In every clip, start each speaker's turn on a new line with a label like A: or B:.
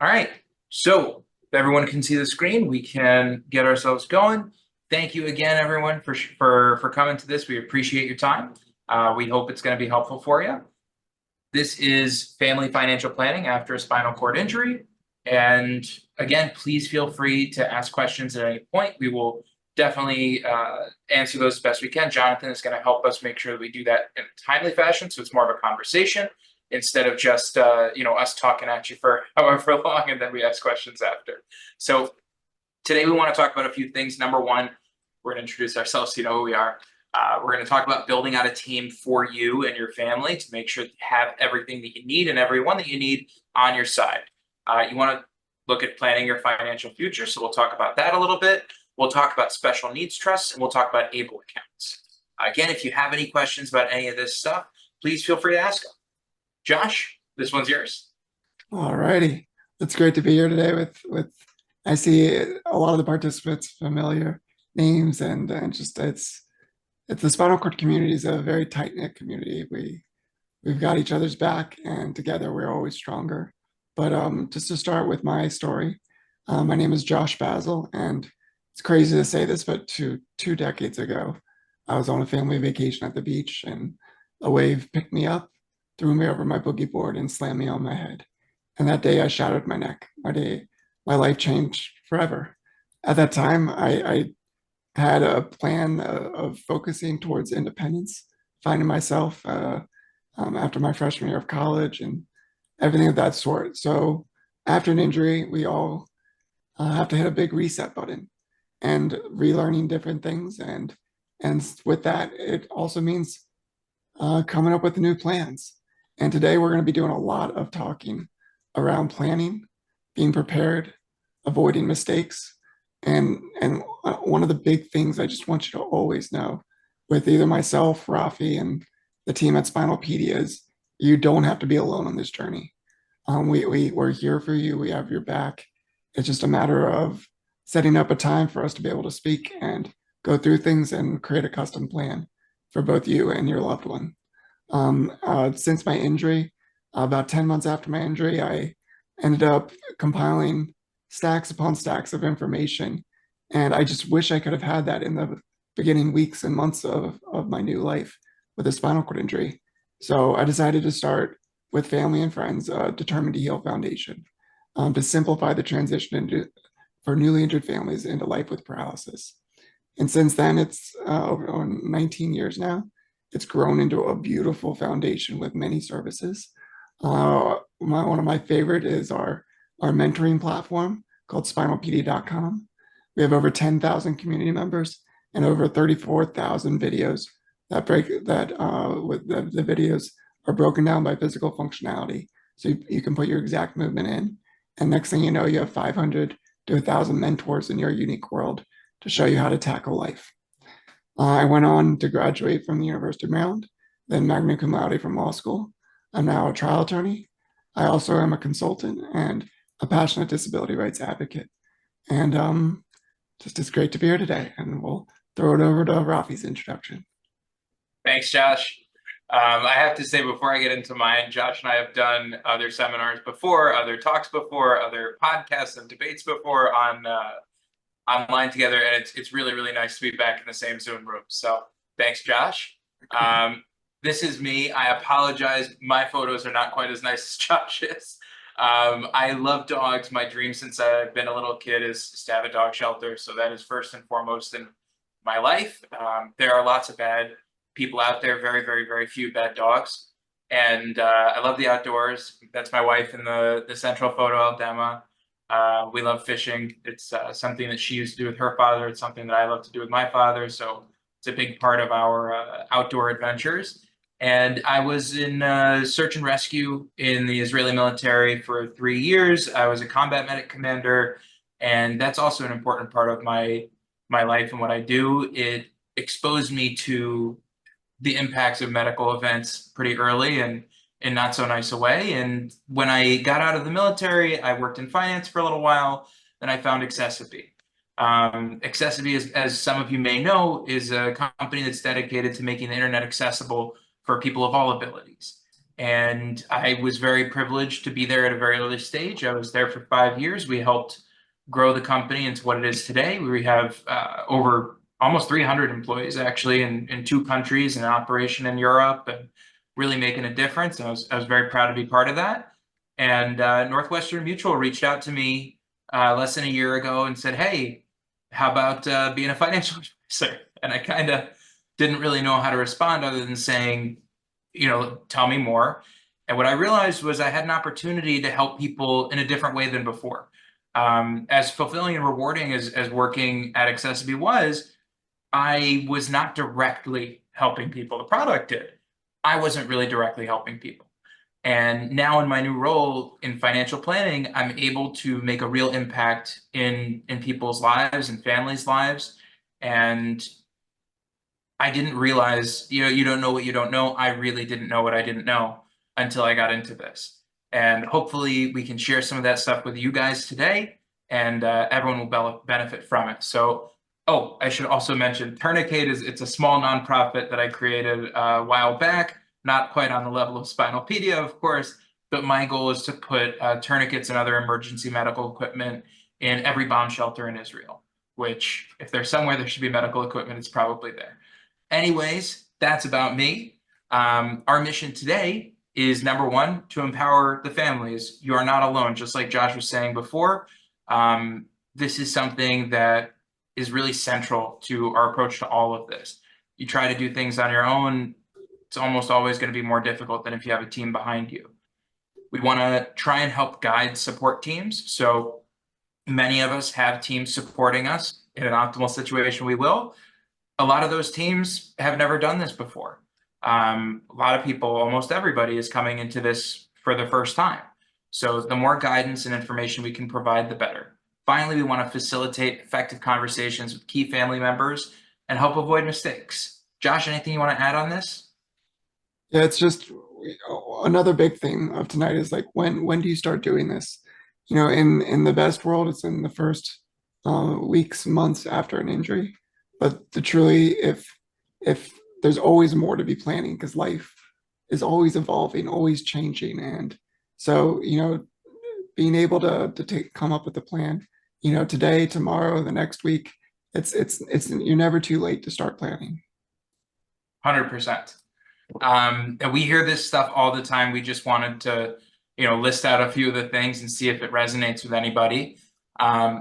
A: All right, so if everyone can see the screen, we can get ourselves going. Thank you again, everyone, for coming to this. We appreciate your time. We hope it's going to be helpful for you. This is family financial planning after a spinal cord injury. And again, please feel free to ask questions at any point. We will definitely answer those as best we can. Jonathan is going to help us make sure that we do that in a timely fashion, so it's more of a conversation instead of just us talking at you for however long and then we ask questions after. So today we want to talk about a few things. Number one, we're going to introduce ourselves so you know who we are. We're going to talk about building out a team for you and your family to make sure that you have everything that you need and everyone that you need on your side. You want to look at planning your financial future, so we'll talk about that a little bit. We'll talk about special needs trusts, and we'll talk about ABLE accounts. Again, if you have any questions about any of this stuff, please feel free to ask them. Josh, this one's yours.
B: All righty. It's great to be here today with I see a lot of the participants familiar names and just it's the spinal cord community is a very tight-knit community. We've got each other's back and together we're always stronger. But just to start with my story, my name is Josh Basile, and it's crazy to say this, but two decades ago, I was on a family vacation at the beach and a wave picked me up, threw me over my boogie board and slammed me on my head. And that day I shattered my neck. My life changed forever. At that time, I had a plan of focusing towards independence, finding myself after my freshman year of college and everything of that sort. So after an injury, we all have to hit a big reset button and relearning different things. And with that, it also means coming up with new plans. And today we're going to be doing a lot of talking around planning, being prepared, avoiding mistakes. And one of the big things I just want you to always know with either myself, Rafi, and the team at SPINALpedia is you don't have to be alone on this journey. We're here for you. We have your back. It's just a matter of setting up a time for us to be able to speak and go through things and create a custom plan for both you and your loved one. Since my injury, about 10 months after my injury, I ended up compiling stacks upon stacks of information. And I just wish I could have had that in the beginning weeks and months of my new life with a spinal cord injury. So I decided to start with family and friends, Determined to Heal Foundation, to simplify the transition for newly injured families into life with paralysis. And since then, it's over 19 years now. It's grown into a beautiful foundation with many services. One of my favorite is our mentoring platform called SPINALpedia.com. We have over 10,000 community members and over 34,000 videos that the videos are broken down by physical functionality. So you can put your exact movement in. And next thing you know, you have 500 to 1,000 mentors in your unique world to show you how to tackle life. I went on to graduate from the University of Maryland, then magna cum laude from law school. I'm now a trial attorney. I also am a consultant and a passionate disability rights advocate. And just it's great to be here today. And we'll throw it over to Rafi's introduction.
A: Thanks, Josh. I have to say before I get into mine, Josh and I have done other seminars before, other talks before, other podcasts and debates before on online together, and it's really, really nice to be back in the same Zoom room. So thanks, Josh. This is me. I apologize. My photos are not quite as nice as Josh's. I love dogs. My dream since I've been a little kid is to have a dog shelter. So that is first and foremost in my life. There are lots of bad people out there, very, very, very few bad dogs. And I love the outdoors. That's my wife in the central photo, Aldema. We love fishing. It's something that she used to do with her father. It's something that I love to do with my father. So it's a big part of our outdoor adventures. And I was in search and rescue in the Israeli military for 3 years. I was a combat medic commander, and that's also an important part of my life and what I do. It exposed me to the impacts of medical events pretty early and in not so nice a way. And when I got out of the military, I worked in finance for a little while. Then I found Accessibility. Accessibility, as some of you may know, is a company that's dedicated to making the internet accessible for people of all abilities. And I was very privileged to be there at a very early stage. I was there for 5 years. We helped grow the company into what it is today. We have over almost 300 employees actually in 2 countries, an operation in Europe, and really making a difference. I was very proud to be part of that. And Northwestern Mutual reached out to me less than a year ago and said, "Hey, how about being a financial advisor?" And I kind of didn't really know how to respond other than saying, tell me more. And what I realized was I had an opportunity to help people in a different way than before. As fulfilling and rewarding as working at Accessibility was, I was not directly helping people. The product did. I wasn't really directly helping people. And now in my new role in financial planning, I'm able to make a real impact in people's lives and families' lives. And I didn't realize, you don't know what you don't know. I really didn't know what I didn't know until I got into this. And hopefully we can share some of that stuff with you guys today, and everyone will benefit from it. So, oh, I should also mention Tourniquet it's a small nonprofit that I created a while back, not quite on the level of Spinalpedia, of course, but my goal is to put tourniquets and other emergency medical equipment in every bomb shelter in Israel, which if there's somewhere there should be medical equipment, it's probably there. Anyways, that's about me. Our mission today is number one, to empower the families. You are not alone, just like Josh was saying before. This is something that is really central to our approach to all of this. You try to do things on your own, it's almost always going to be more difficult than if you have a team behind you. We want to try and help guide support teams. So many of us have teams supporting us. In an optimal situation, we will. A lot of those teams have never done this before. A lot of people, almost everybody, is coming into this for the first time. So the more guidance and information we can provide, the better. Finally, we want to facilitate effective conversations with key family members and help avoid mistakes. Josh, anything you want to add on this?
B: Yeah, it's just another big thing of tonight is like when do you start doing this? In the best world, it's in the first weeks, months after an injury. But truly, if there's always more to be planning because life is always evolving, always changing, and so being able to come up with a plan, today, tomorrow, the next week, it's you're never too late to start planning.
A: 100%. And we hear this stuff all the time. We just wanted to, list out a few of the things and see if it resonates with anybody.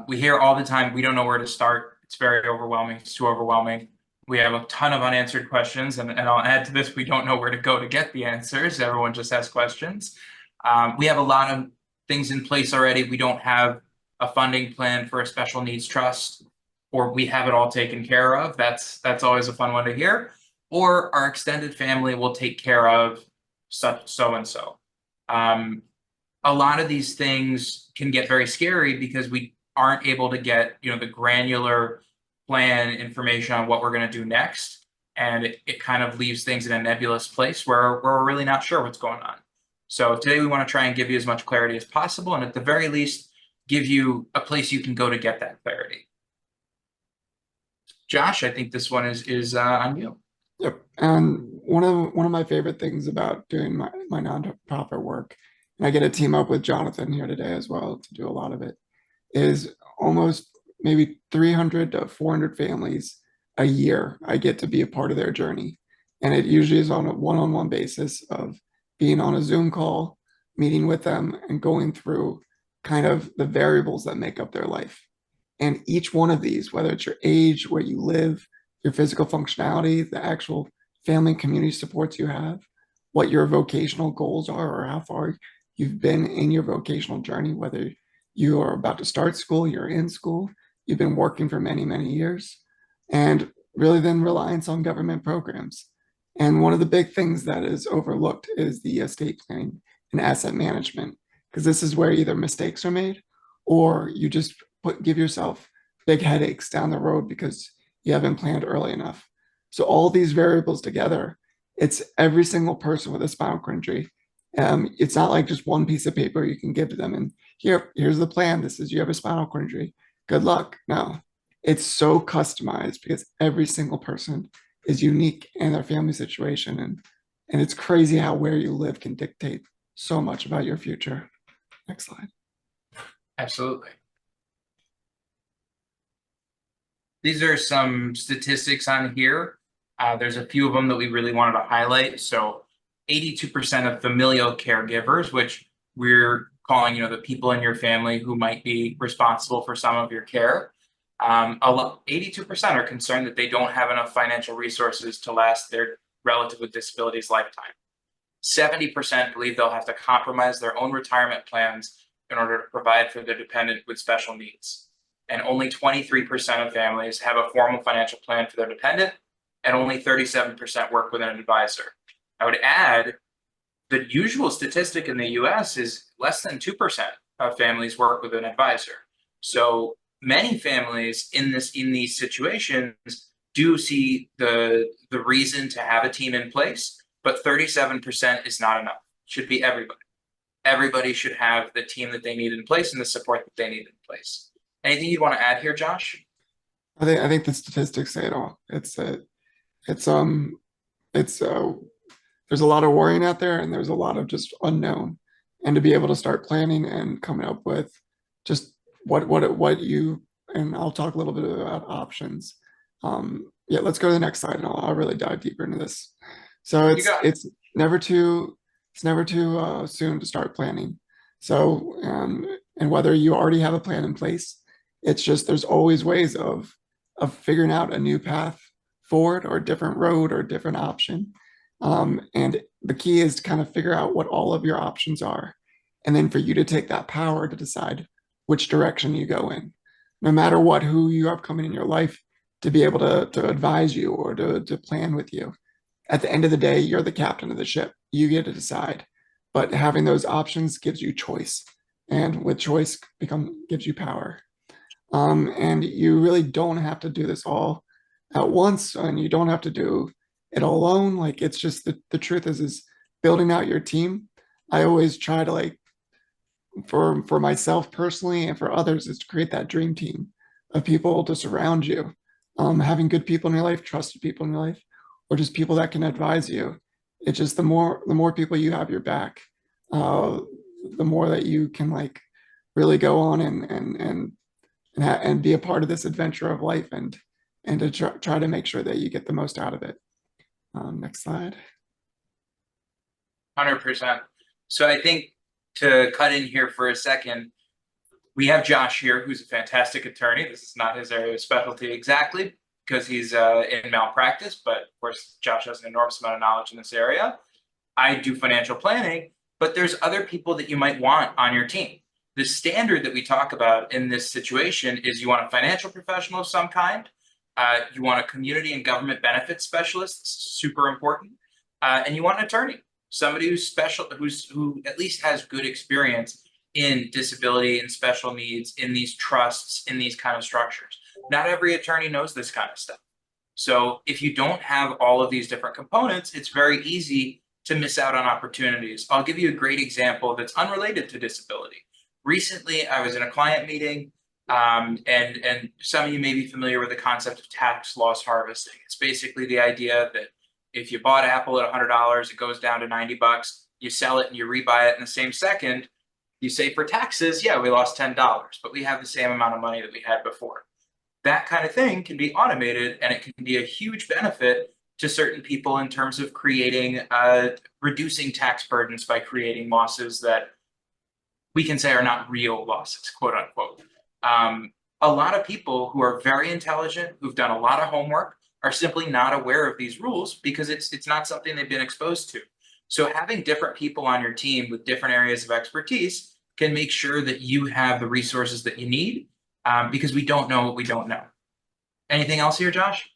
A: We hear all the time, we don't know where to start. It's very overwhelming. It's too overwhelming. We have a ton of unanswered questions, and I'll add to this, we don't know where to go to get the answers. Everyone just has questions. We have a lot of things in place already. We don't have a funding plan for a special needs trust, or we have it all taken care of. That's always a fun one to hear. Or our extended family will take care of such so and so. A lot of these things can get very scary because we aren't able to get the granular plan information on what we're going to do next, and it kind of leaves things in a nebulous place where we're really not sure what's going on. So today we want to try and give you as much clarity as possible, and at the very least give you a place you can go to get that clarity. Josh, I think this one is on you.
B: Yep. And one of my favorite things about doing my nonprofit work, and I get to team up with Jonathan here today as well to do a lot of it, is almost maybe 300 to 400 families a year. I get to be a part of their journey. And it usually is on a one-on-one basis of being on a Zoom call, meeting with them and going through kind of the variables that make up their life. And each one of these, whether it's your age, where you live, your physical functionality, the actual family and community supports you have, what your vocational goals are, or how far you've been in your vocational journey, whether you are about to start school, you're in school, you've been working for many, many years, and really then reliance on government programs. And one of the big things that is overlooked is the estate planning and asset management, because this is where either mistakes are made or you just give yourself big headaches down the road because you haven't planned early enough. So all these variables together, it's every single person with a spinal cord injury. It's not like just one piece of paper you can give to them and here's the plan. This is, you have a spinal cord injury. Good luck. No, it's so customized because every single person is unique in their family situation. And And it's crazy how where you live can dictate so much about your future. Next slide.
A: Absolutely. These are some statistics on here. There's a few of them that we really wanted to highlight. So 82% of familial caregivers, which we're calling, the people in your family who might be responsible for some of your care. 82% are concerned that they don't have enough financial resources to last their relative with disabilities lifetime. 70% believe they'll have to compromise their own retirement plans in order to provide for their dependent with special needs. And only 23% of families have a formal financial plan for their dependent, and only 37% work with an advisor. I would add the usual statistic in the US is less than 2% of families work with an advisor. So many families in these situations do see the reason to have a team in place, but 37% is not enough. It should be everybody. Everybody should have the team that they need in place and the support that they need in place. Anything you'd want to add here, Josh?
B: I think the statistics say it all. It's there's a lot of worrying out there, and there's a lot of just unknown. And to be able to start planning and coming up with just what you, and I'll talk a little bit about options. Yeah, let's go to the next slide, and I'll really dive deeper into this. So it's never too soon to start planning. So and whether you already have a plan in place, it's just there's always ways of figuring out a new path forward, or a different road, or a different option. And the key is to kind of figure out what all of your options are, and then for you to take that power to decide which direction you go in, no matter what, who you have coming in your life to be able to advise you or to plan with you. At the end of the day, you're the captain of the ship. You get to decide. But having those options gives you choice, and with choice gives you power. And you really don't have to do this all at once, and you don't have to do it all alone. Like, it's just the truth is building out your team. I always try to, for myself personally and for others, is to create that dream team of people to surround you. Having good people in your life, trusted people in your life, or just people that can advise you. It's just the more people you have your back, the more that you can really go on and be a part of this adventure of life, and to try to make sure that you get the most out of it. Next slide.
A: 100%. So I think, to cut in here for a second, we have Josh here, who's a fantastic attorney. This is not his area of specialty exactly, because he's in malpractice, but of course, Josh has an enormous amount of knowledge in this area. I do financial planning, but there's other people that you might want on your team. The standard that we talk about in this situation is you want a financial professional of some kind, you want a community and government benefits specialist, super important, and you want an attorney, somebody who's special, who at least has good experience in disability and special needs, in these trusts, in these kind of structures. Not every attorney knows this kind of stuff. So if you don't have all of these different components, it's very easy to miss out on opportunities. I'll give you a great example that's unrelated to disability. Recently, I was in a client meeting, and some of you may be familiar with the concept of tax loss harvesting. It's basically the idea that if you bought Apple at $100, it goes down to $90, you sell it and you rebuy it in the same second, you say for taxes, yeah, we lost $10, but we have the same amount of money that we had before. That kind of thing can be automated, and it can be a huge benefit to certain people in terms of creating, reducing tax burdens by creating losses that we can say are not real losses, quote unquote. A lot of people who are very intelligent, who've done a lot of homework, are simply not aware of these rules because it's not something they've been exposed to. So having different people on your team with different areas of expertise can make sure that you have the resources that you need, because we don't know what we don't know. Anything else here, Josh?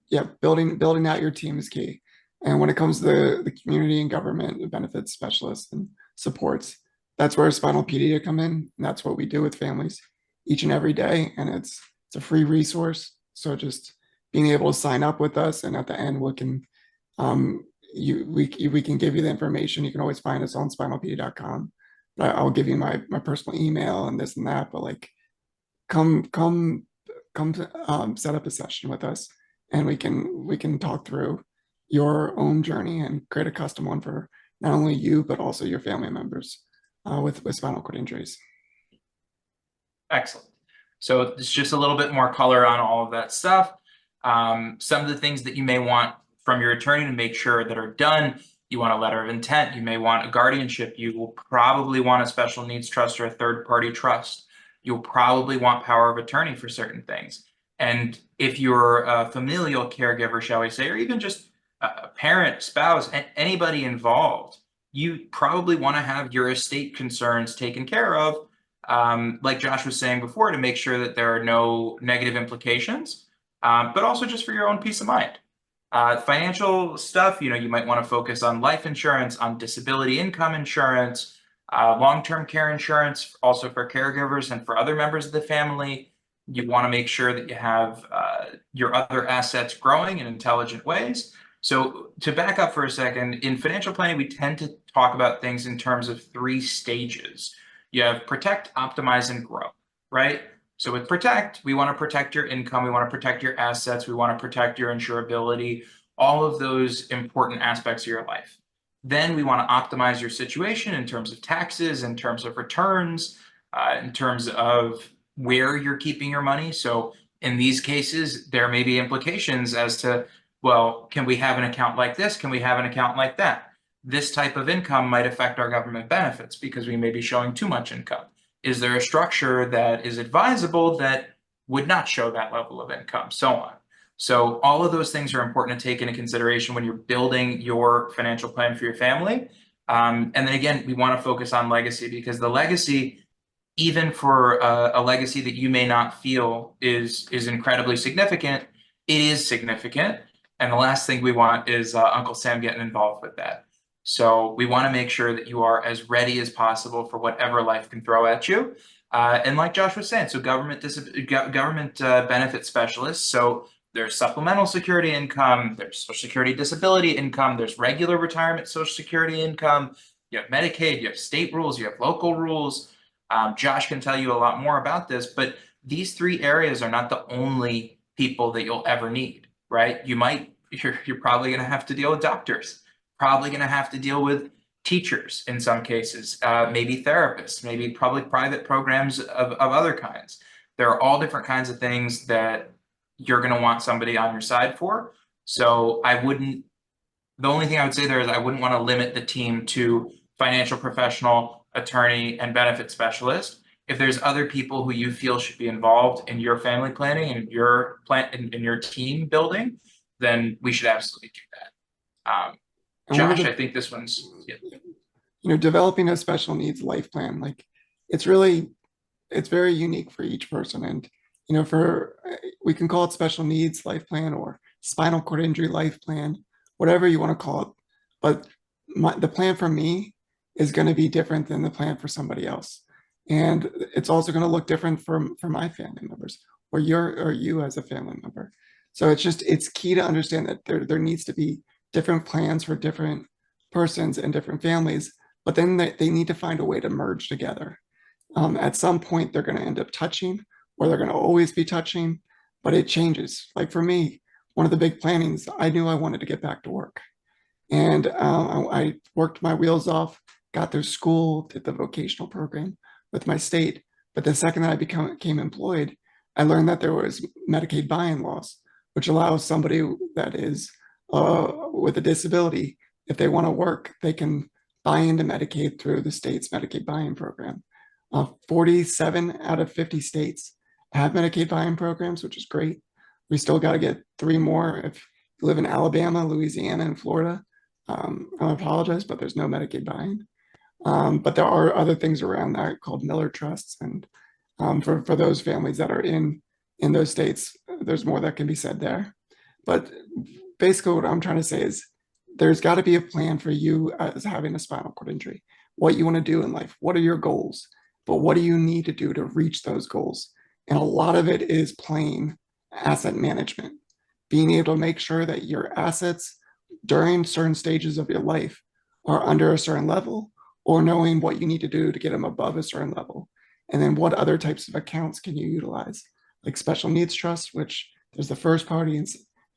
B: Yeah, building out your team is key. And when it comes to the community and government benefits specialists and supports, that's where SPINALpedia come in. And that's what we do with families each and every day. And it's a free resource. So just being able to sign up with us, and at the end we can give you the information. You can always find us on spinalpedia.com. I'll give you my personal email and this and that, but come set up a session with us, and we can talk through your own journey and create a custom one for not only you, but also your family members with spinal cord injuries.
A: Excellent. So it's just a little bit more color on all of that stuff. Some of the things that you may want from your attorney to make sure that are done. You want a letter of intent. You may want a guardianship. You will probably want a special needs trust or a third-party trust. You'll probably want power of attorney for certain things. And if you're a familial caregiver, shall we say, or even just a parent, spouse, anybody involved, you probably want to have your estate concerns taken care of, like Josh was saying before, to make sure that there are no negative implications, but also just for your own peace of mind. Financial stuff, you might want to focus on life insurance, on disability income insurance, long-term care insurance, also for caregivers and for other members of the family. You want to make sure that you have your other assets growing in intelligent ways. So to back up for a second, in financial planning, we tend to talk about things in terms of 3 stages. You have protect, optimize, and grow, right? So with protect, we want to protect your income, we want to protect your assets, we want to protect your insurability, all of those important aspects of your life. Then we want to optimize your situation in terms of taxes, in terms of returns, in terms of where you're keeping your money. So in these cases, there may be implications as to, well, can we have an account like this? Can we have an account like that? This type of income might affect our government benefits because we may be showing too much income. Is there a structure that is advisable that would not show that level of income? So on. So all of those things are important to take into consideration when you're building your financial plan for your family. And then again, we want to focus on legacy, because the legacy, even for a legacy that you may not feel is incredibly significant, it is significant. And the last thing we want is Uncle Sam getting involved with that. So we want to make sure that you are as ready as possible for whatever life can throw at you. And like Josh was saying, so government benefit specialists. So there's supplemental security income, there's Social Security disability income, there's regular retirement Social Security income, you have Medicaid, you have state rules, you have local rules. Josh can tell you a lot more about this, but these 3 areas are not the only people that you'll ever need, right? You're probably going to have to deal with doctors, probably going to have to deal with teachers in some cases, maybe therapists, maybe public-private programs of other kinds. There are all different kinds of things that you're going to want somebody on your side for. So the only thing I would say there is I wouldn't want to limit the team to financial professional, attorney, and benefit specialist. If there's other people who you feel should be involved in your family planning and your in your team building, then we should absolutely do that. Josh, I think this one's, yeah.
B: Developing a special needs life plan, like it's very unique for each person. And, we can call it special needs life plan or spinal cord injury life plan, whatever you want to call it. But the plan for me is going to be different than the plan for somebody else. And it's also going to look different for my family members or you as a family member. So it's key to understand that there needs to be different plans for different persons and different families, but then they need to find a way to merge together. At some point, they're going to end up touching, or they're going to always be touching, but it changes. Like for me, one of the big plannings, I knew I wanted to get back to work. And I worked my wheels off, got through school, did the vocational program with my state. But the second that I became employed, I learned that there was Medicaid buy-in laws, which allows somebody that is with a disability, if they want to work, they can buy into Medicaid through the state's Medicaid buy-in program. 47 out of 50 states have Medicaid buy-in programs, which is great. We still got to get 3 more. If you live in Alabama, Louisiana, and Florida, I apologize, but there's no Medicaid buy-in. But there are other things around that called Miller trusts, and for those families that are in those states, there's more that can be said there. But basically what I'm trying to say is there's got to be a plan for you as having a spinal cord injury, what you want to do in life, what are your goals, but what do you need to do to reach those goals? And a lot of it is plain asset management, being able to make sure that your assets during certain stages of your life are under a certain level, or knowing what you need to do to get them above a certain level. And then what other types of accounts can you utilize? Like special needs trusts, which there's the first party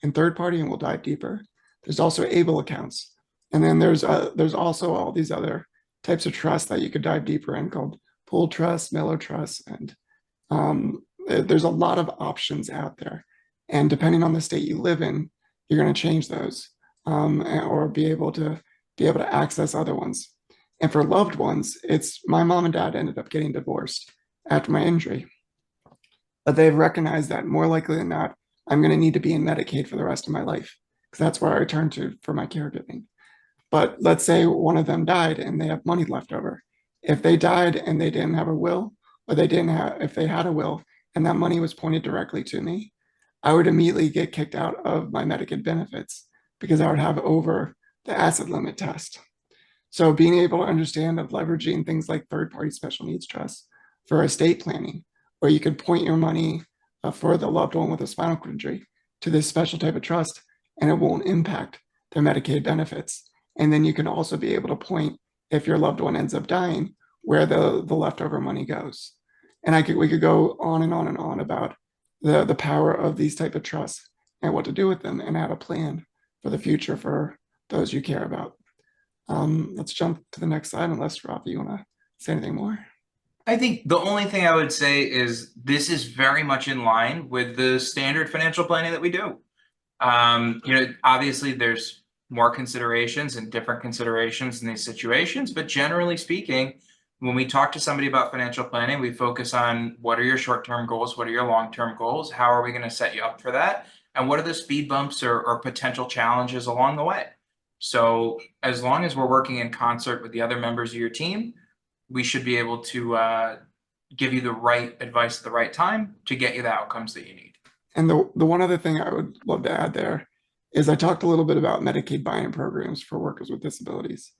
B: and third party, and we'll dive deeper. There's also able accounts. And then there's also all these other types of trusts that you could dive deeper in called pool trusts, Miller trusts, and there's a lot of options out there. And depending on the state you live in, you're going to change those or be able to access other ones. And for loved ones, it's my mom and dad ended up getting divorced after my injury. But they've recognized that more likely than not, I'm going to need to be in Medicaid for the rest of my life because that's where I turn to for my caregiving. But let's say one of them died and they have money left over. If they died and they didn't have a will, or they didn't have, if they had a will and that money was pointed directly to me, I would immediately get kicked out of my Medicaid benefits because I would have over the asset limit test. So being able to understand of leveraging things like third-party special needs trusts for estate planning, where you could point your money for the loved one with a spinal cord injury to this special type of trust, and it won't impact their Medicaid benefits. And then you can also be able to point, if your loved one ends up dying, where the leftover money goes. And we could go on and on and on about the power of these type of trusts and what to do with them and how to plan for the future for those you care about. Let's jump to the next slide unless Rafi, you want to say anything more?
A: I think the only thing I would say is this is very much in line with the standard financial planning that we do. Obviously there's more considerations and different considerations in these situations, but generally speaking, when we talk to somebody about financial planning, we focus on what are your short-term goals, what are your long-term goals, how are we going to set you up for that, and what are the speed bumps or potential challenges along the way. So as long as we're working in concert with the other members of your team, we should be able to give you the right advice at the right time to get you the outcomes that you need.
B: And the one other thing I would love to add there is I talked a little bit about Medicaid buy-in programs for workers with disabilities.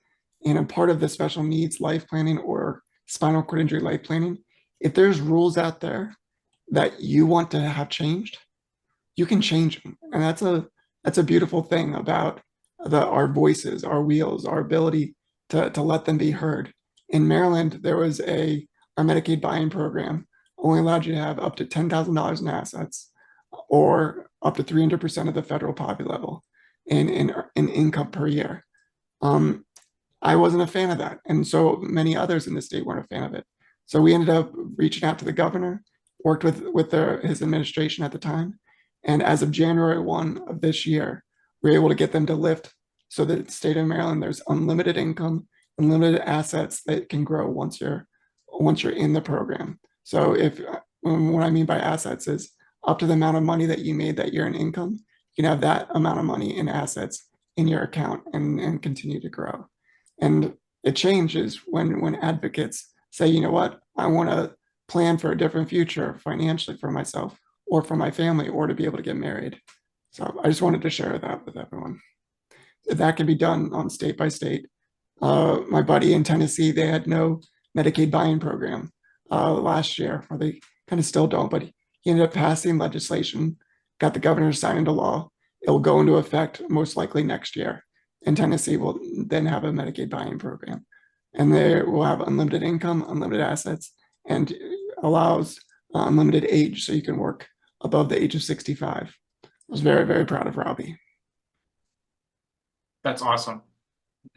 B: And a part of the special needs life planning or spinal cord injury life planning, if there's rules out there that you want to have changed, you can change them. And that's a beautiful thing about our voices, our wheels, our ability to let them be heard. In Maryland, there was our Medicaid buy-in program only allowed you to have up to $10,000 in assets or up to 300% of the federal poverty level in income per year. I wasn't a fan of that. And so many others in the state weren't a fan of it. So we ended up reaching out to the governor, worked with his administration at the time. And as of January 1 of this year, we were able to get them to lift so that the state of Maryland, there's unlimited income, unlimited assets that can grow once you're in the program. So what I mean by assets is up to the amount of money that you made that year in income, you can have that amount of money in assets in your account and continue to grow. And it changes when advocates say, you know what, I want to plan for a different future financially for myself or for my family or to be able to get married. So I just wanted to share that with everyone. That can be done on state by state. My buddy in Tennessee, they had no Medicaid buy-in program last year, or they kind of still don't, but he ended up passing legislation, got the governor to sign into law. It will go into effect most likely next year. And Tennessee will then have a Medicaid buy-in program. And they will have unlimited income, unlimited assets, and allows unlimited age, so you can work above the age of 65. I was very, very proud of Robbie.
A: That's awesome.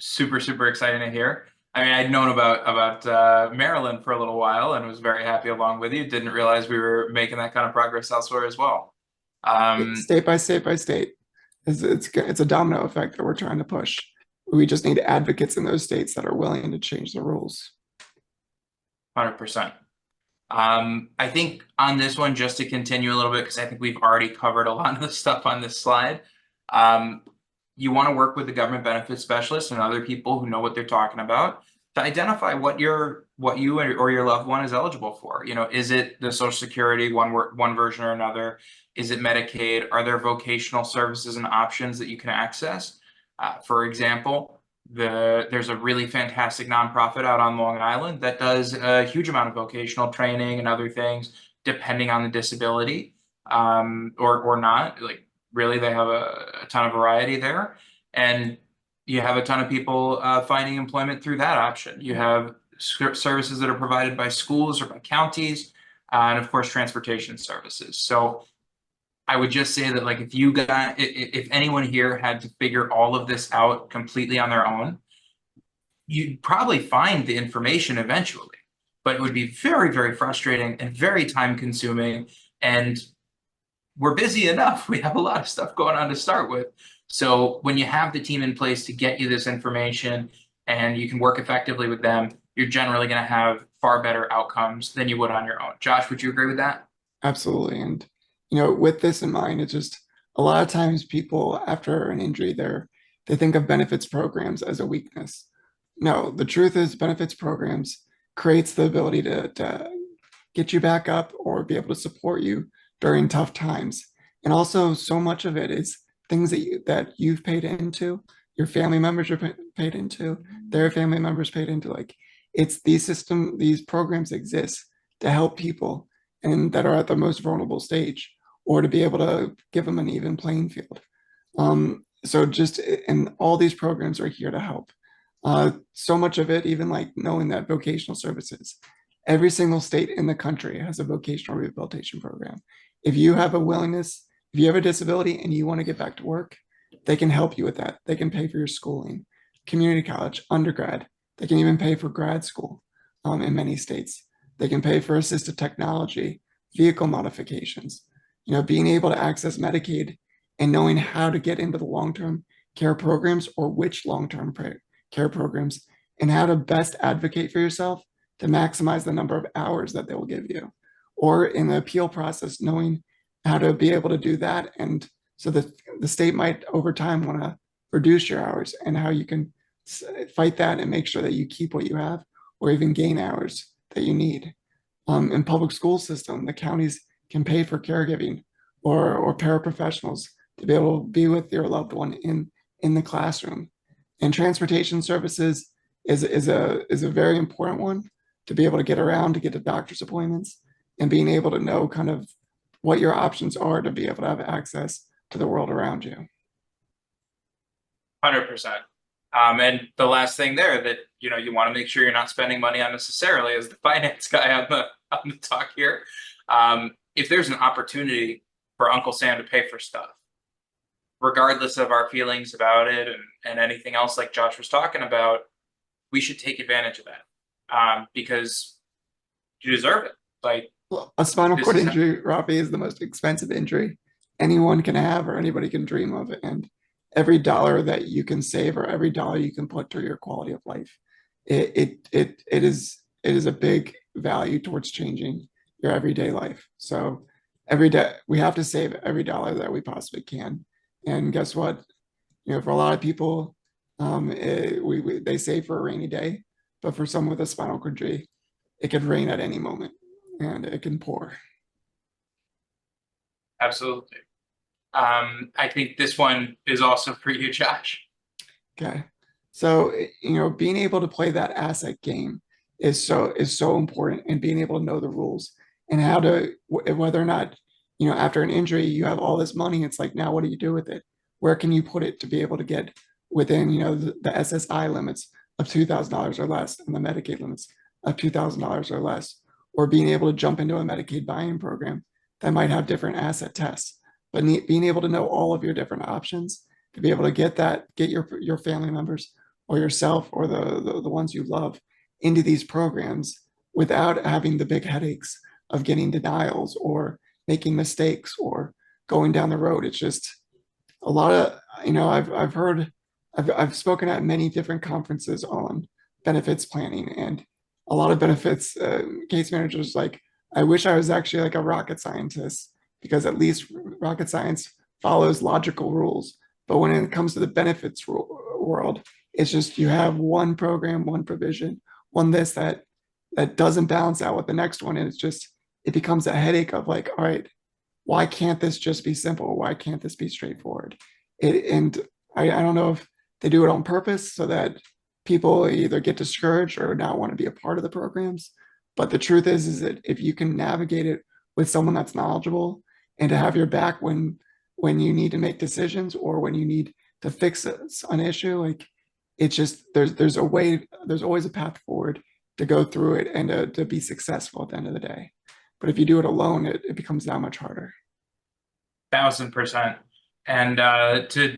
A: Super, super exciting to hear. I mean, I'd known about Maryland for a little while and was very happy along with you. Didn't realize we were making that kind of progress elsewhere as well.
B: State by state by state. It's a domino effect that we're trying to push. We just need advocates in those states that are willing to change the rules.
A: 100%. I think on this one, just to continue a little bit, because I think we've already covered a lot of the stuff on this slide. You want to work with the government benefits specialists and other people who know what they're talking about to identify what you or your loved one is eligible for. Is it the Social Security, one version or another? Is it Medicaid? Are there vocational services and options that you can access? For example, there's a really fantastic nonprofit out on Long Island that does a huge amount of vocational training and other things, depending on the disability or not. Like, really, they have a ton of variety there. And you have a ton of people finding employment through that option. You have services that are provided by schools or by counties, and of course, transportation services. So I would just say that like if you got if anyone here had to figure all of this out completely on their own, you'd probably find the information eventually, but it would be very, very frustrating and very time consuming. And we're busy enough. We have a lot of stuff going on to start with. So when you have the team in place to get you this information and you can work effectively with them, you're generally going to have far better outcomes than you would on your own. Josh, would you agree with that?
B: Absolutely. And, with this in mind, it's just a lot of times people after an injury, they think of benefits programs as a weakness. No, the truth is benefits programs creates the ability to get you back up or be able to support you during tough times. And also so much of it is things that you've paid into, your family members are paid into, their family members paid into. Like it's these programs exist to help people and that are at the most vulnerable stage, or to be able to give them an even playing field. And all these programs are here to help. So much of it, even like knowing that vocational services, every single state in the country has a vocational rehabilitation program. If you have a willingness, if you have a disability and you want to get back to work, they can help you with that. They can pay for your schooling, community college, undergrad. They can even pay for grad school in many states. They can pay for assistive technology, vehicle modifications, being able to access Medicaid and knowing how to get into the long-term care programs or which long-term care programs and how to best advocate for yourself to maximize the number of hours that they will give you. Or in the appeal process, knowing how to be able to do that. And so that the state might over time want to reduce your hours and how you can fight that and make sure that you keep what you have or even gain hours that you need. In public school system, the counties can pay for caregiving or paraprofessionals to be able to be with your loved one in the classroom. And transportation services is a very important one to be able to get around, to get to doctor's appointments, and being able to know kind of what your options are to be able to have access to the world around you.
A: 100%. And the last thing there that you want to make sure you're not spending money unnecessarily as the finance guy on the talk here. If there's an opportunity for Uncle Sam to pay for stuff, regardless of our feelings about it and anything else like Josh was talking about, we should take advantage of that because you deserve it. Like
B: a spinal cord injury, Rafi, is the most expensive injury anyone can have or anybody can dream of. And every dollar that you can save or every dollar you can put to your quality of life, it is a big value towards changing your everyday life. So every day we have to save every dollar that we possibly can. And guess what? For a lot of people, they save for a rainy day, but for someone with a spinal cord injury, it could rain at any moment and it can pour.
A: Absolutely. I think this one is also for you, Josh.
B: Okay. So, being able to play that asset game is so important, and being able to know the rules and how to, whether or not, after an injury, you have all this money. It's like, now what do you do with it? Where can you put it to be able to get within, the SSI limits of $2,000 or less and the Medicaid limits of $2,000 or less, or being able to jump into a Medicaid buy-in program that might have different asset tests, but being able to know all of your different options to be able to get your family members or yourself or the ones you love into these programs without having the big headaches of getting denials or making mistakes or going down the road. It's just a lot of, I've spoken at many different conferences on benefits planning, and a lot of benefits case managers like, I wish I was actually like a rocket scientist, because at least rocket science follows logical rules. But when it comes to the benefits world, it's just you have one program, one provision, one this that doesn't balance out with the next one. And it becomes a headache of like, all right, why can't this just be simple? Why can't this be straightforward? And I don't know if they do it on purpose so that people either get discouraged or not want to be a part of the programs. But the truth is that if you can navigate it with someone that's knowledgeable and to have your back when you need to make decisions or when you need to fix an issue, like it's just there's always a path forward to go through it and to be successful at the end of the day. But if you do it alone, it becomes that much harder.
A: 1000%. And to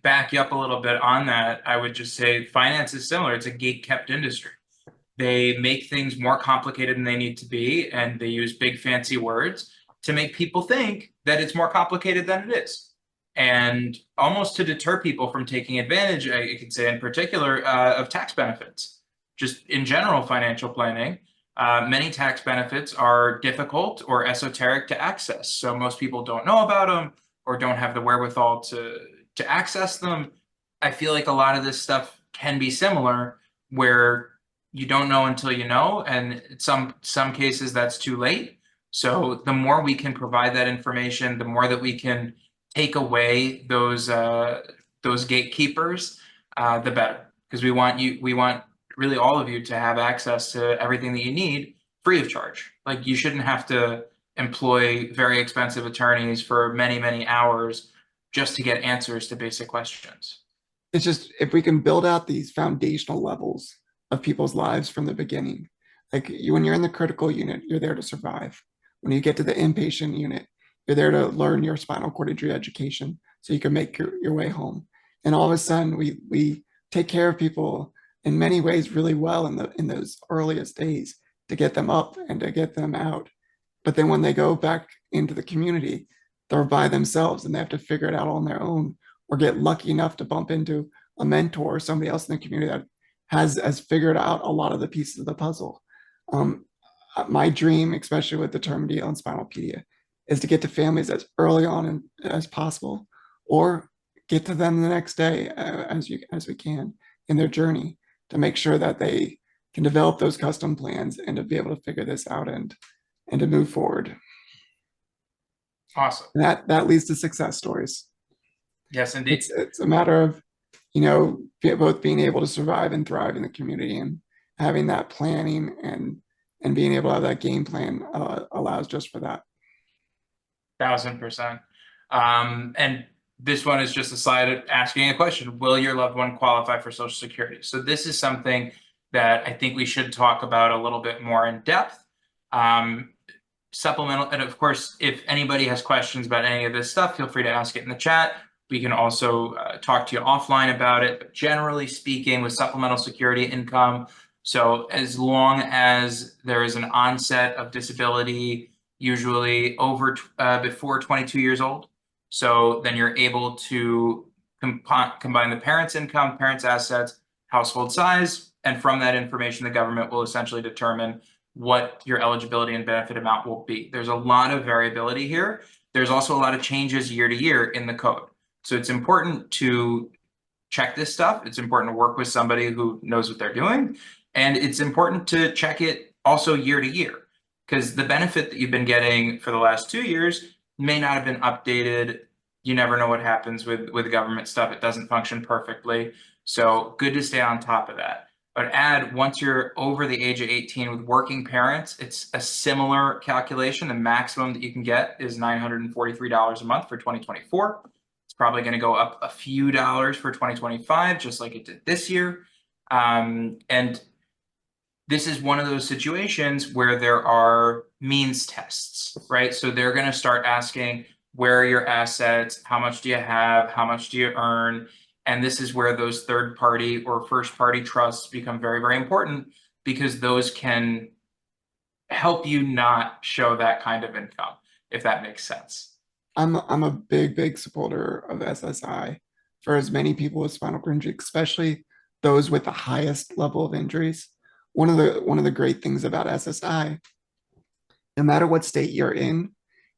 A: back you up a little bit on that, I would just say finance is similar. It's a gate-kept industry. They make things more complicated than they need to be, and they use big fancy words to make people think that it's more complicated than it is. And almost to deter people from taking advantage, I could say in particular, of tax benefits. Just in general, financial planning, many tax benefits are difficult or esoteric to access. So most people don't know about them or don't have the wherewithal to access them. I feel like a lot of this stuff can be similar, where you don't know until you know, and in some cases that's too late. So the more we can provide that information, the more that we can take away those gatekeepers, the better. Because we want really all of you to have access to everything that you need free of charge. Like, you shouldn't have to employ very expensive attorneys for many, many hours just to get answers to basic questions.
B: It's just, if we can build out these foundational levels of people's lives from the beginning, like when you're in the critical unit, you're there to survive. When you get to the inpatient unit, you're there to learn your spinal cord injury education so you can make your way home. And all of a sudden, we take care of people in many ways really well in those earliest days to get them up and to get them out. But then when they go back into the community, they're by themselves and they have to figure it out on their own, or get lucky enough to bump into a mentor or somebody else in the community that has figured out a lot of the pieces of the puzzle. My dream, especially with the term deal and SPINALpedia, is to get to families as early on as possible, or get to them the next day as we can in their journey, to make sure that they can develop those custom plans and to be able to figure this out and to move forward.
A: Awesome.
B: And that leads to success stories.
A: Yes, indeed.
B: It's a matter of, both being able to survive and thrive in the community, and having that planning and being able to have that game plan allows just for that.
A: 1000%. And this one is just a slide asking a question: will your loved one qualify for Social Security? So this is something that I think we should talk about a little bit more in depth. Supplemental, and of course, if anybody has questions about any of this stuff, feel free to ask it in the chat. We can also talk to you offline about it. But generally speaking, with supplemental security income, so as long as there is an onset of disability, usually before 22 years old, so then you're able to combine the parent's income, parent's assets, household size, and from that information, the government will essentially determine what your eligibility and benefit amount will be. There's a lot of variability here. There's also a lot of changes year to year in the code. So it's important to check this stuff. It's important to work with somebody who knows what they're doing. And it's important to check it also year to year, because the benefit that you've been getting for the last 2 years may not have been updated. You never know what happens with government stuff. It doesn't function perfectly. So good to stay on top of that. But once you're over the age of 18 with working parents, it's a similar calculation. The maximum that you can get is $943 a month for 2024. It's probably going to go up a few dollars for 2025, just like it did this year. And this is one of those situations where there are means tests, right? So they're going to start asking, where are your assets? How much do you have? How much do you earn? And this is where those third party or first party trusts become very, very important, because those can help you not show that kind of income, if that makes sense.
B: I'm a big supporter of SSI for as many people with spinal cord injury, especially those with the highest level of injuries. One of the great things about SSI, no matter what state you're in,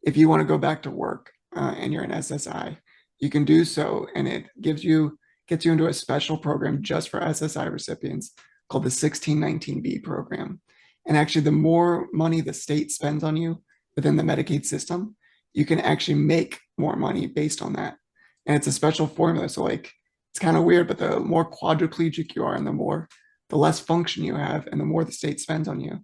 B: if you want to go back to work and you're in SSI, you can do so, and it gets you into a special program just for SSI recipients called the 1619B program. And actually, the more money the state spends on you within the Medicaid system, you can actually make more money based on that. And it's a special formula. So like, it's kind of weird, but the more quadriplegic you are and the less function you have and the more the state spends on you,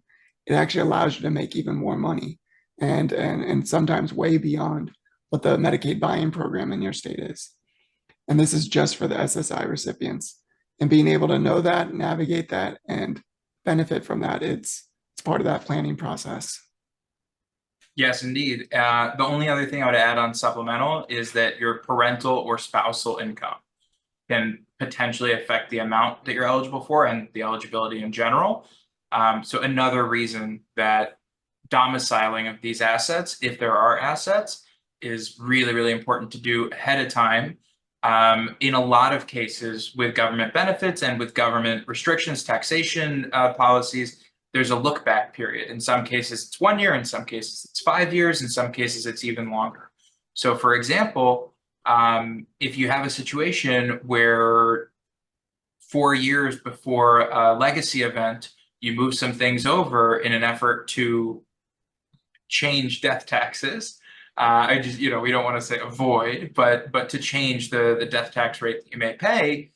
B: it actually allows you to make even more money, and sometimes way beyond what the Medicaid buy-in program in your state is. And this is just for the SSI recipients. And being able to know that, navigate that, and benefit from that, it's part of that planning process.
A: Yes, indeed. The only other thing I would add on supplemental is that your parental or spousal income can potentially affect the amount that you're eligible for and the eligibility in general. So another reason that domiciling of these assets, if there are assets, is really, really important to do ahead of time. In a lot of cases with government benefits and with government restrictions, taxation policies, there's a look back period. In some cases, it's 1 year. In some cases, it's 5 years. In some cases, it's even longer. So for example, if you have a situation where 4 years before a legacy event, you move some things over in an effort to change death taxes. I just, we don't want to say avoid, but to change the death tax rate that you may pay,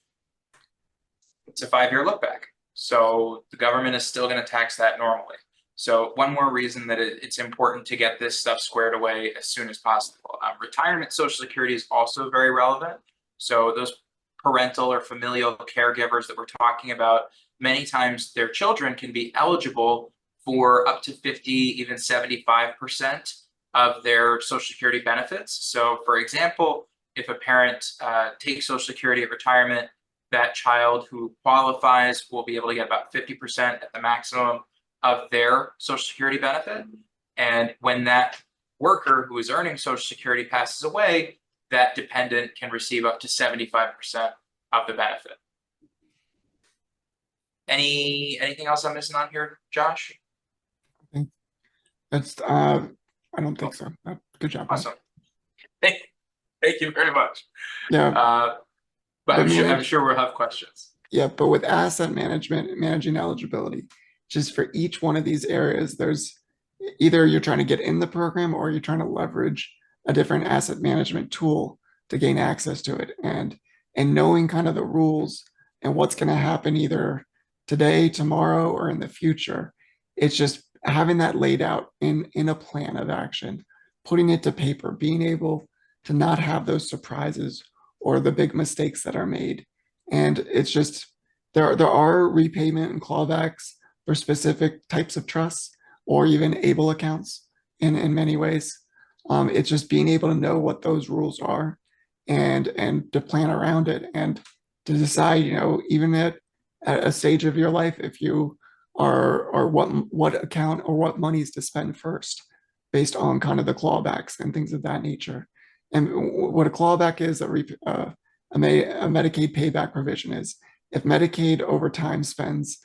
A: it's a 5-year look back. So the government is still going to tax that normally. So one more reason that it's important to get this stuff squared away as soon as possible. Retirement Social Security is also very relevant. So those parental or familial caregivers that we're talking about, many times their children can be eligible for up to 50, even 75% of their Social Security benefits. So for example, if a parent takes Social Security at retirement, that child who qualifies will be able to get about 50% at the maximum of their Social Security benefit. And when that worker who is earning Social Security passes away, that dependent can receive up to 75% of the benefit. Anything else I'm missing on here, Josh?
B: That's I don't think so. Good job.
A: Awesome. Thank you very much.
B: Yeah.
A: But I'm sure we'll have questions.
B: Yeah, but with asset management, managing eligibility, just for each one of these areas, there's either you're trying to get in the program or you're trying to leverage a different asset management tool to gain access to it. And knowing kind of the rules and what's going to happen either today, tomorrow, or in the future, it's just having that laid out in a plan of action, putting it to paper, being able to not have those surprises or the big mistakes that are made. And it's just, there are repayment and clawbacks for specific types of trusts or even able accounts in many ways. It's just being able to know what those rules are and to plan around it and to decide, even at a stage of your life, if you are what account or what monies to spend first based on kind of the clawbacks and things of that nature. And what a clawback is, a Medicaid payback provision is, if Medicaid over time spends,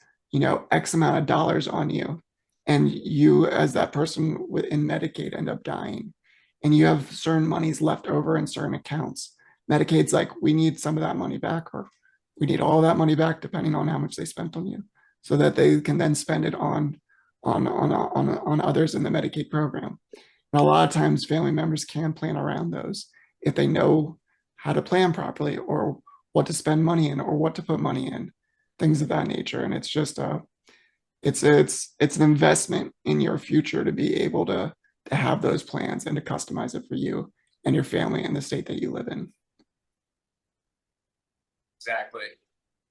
B: X amount of dollars on you, and you as that person within Medicaid end up dying, and you have certain monies left over in certain accounts, Medicaid's like, we need some of that money back, or we need all that money back, depending on how much they spent on you, so that they can then spend it on others in the Medicaid program. And a lot of times family members can plan around those if they know how to plan properly or what to spend money in or what to put money in, things of that nature. And it's just it's an investment in your future to be able to have those plans and to customize it for you and your family and the state that you live in.
A: Exactly.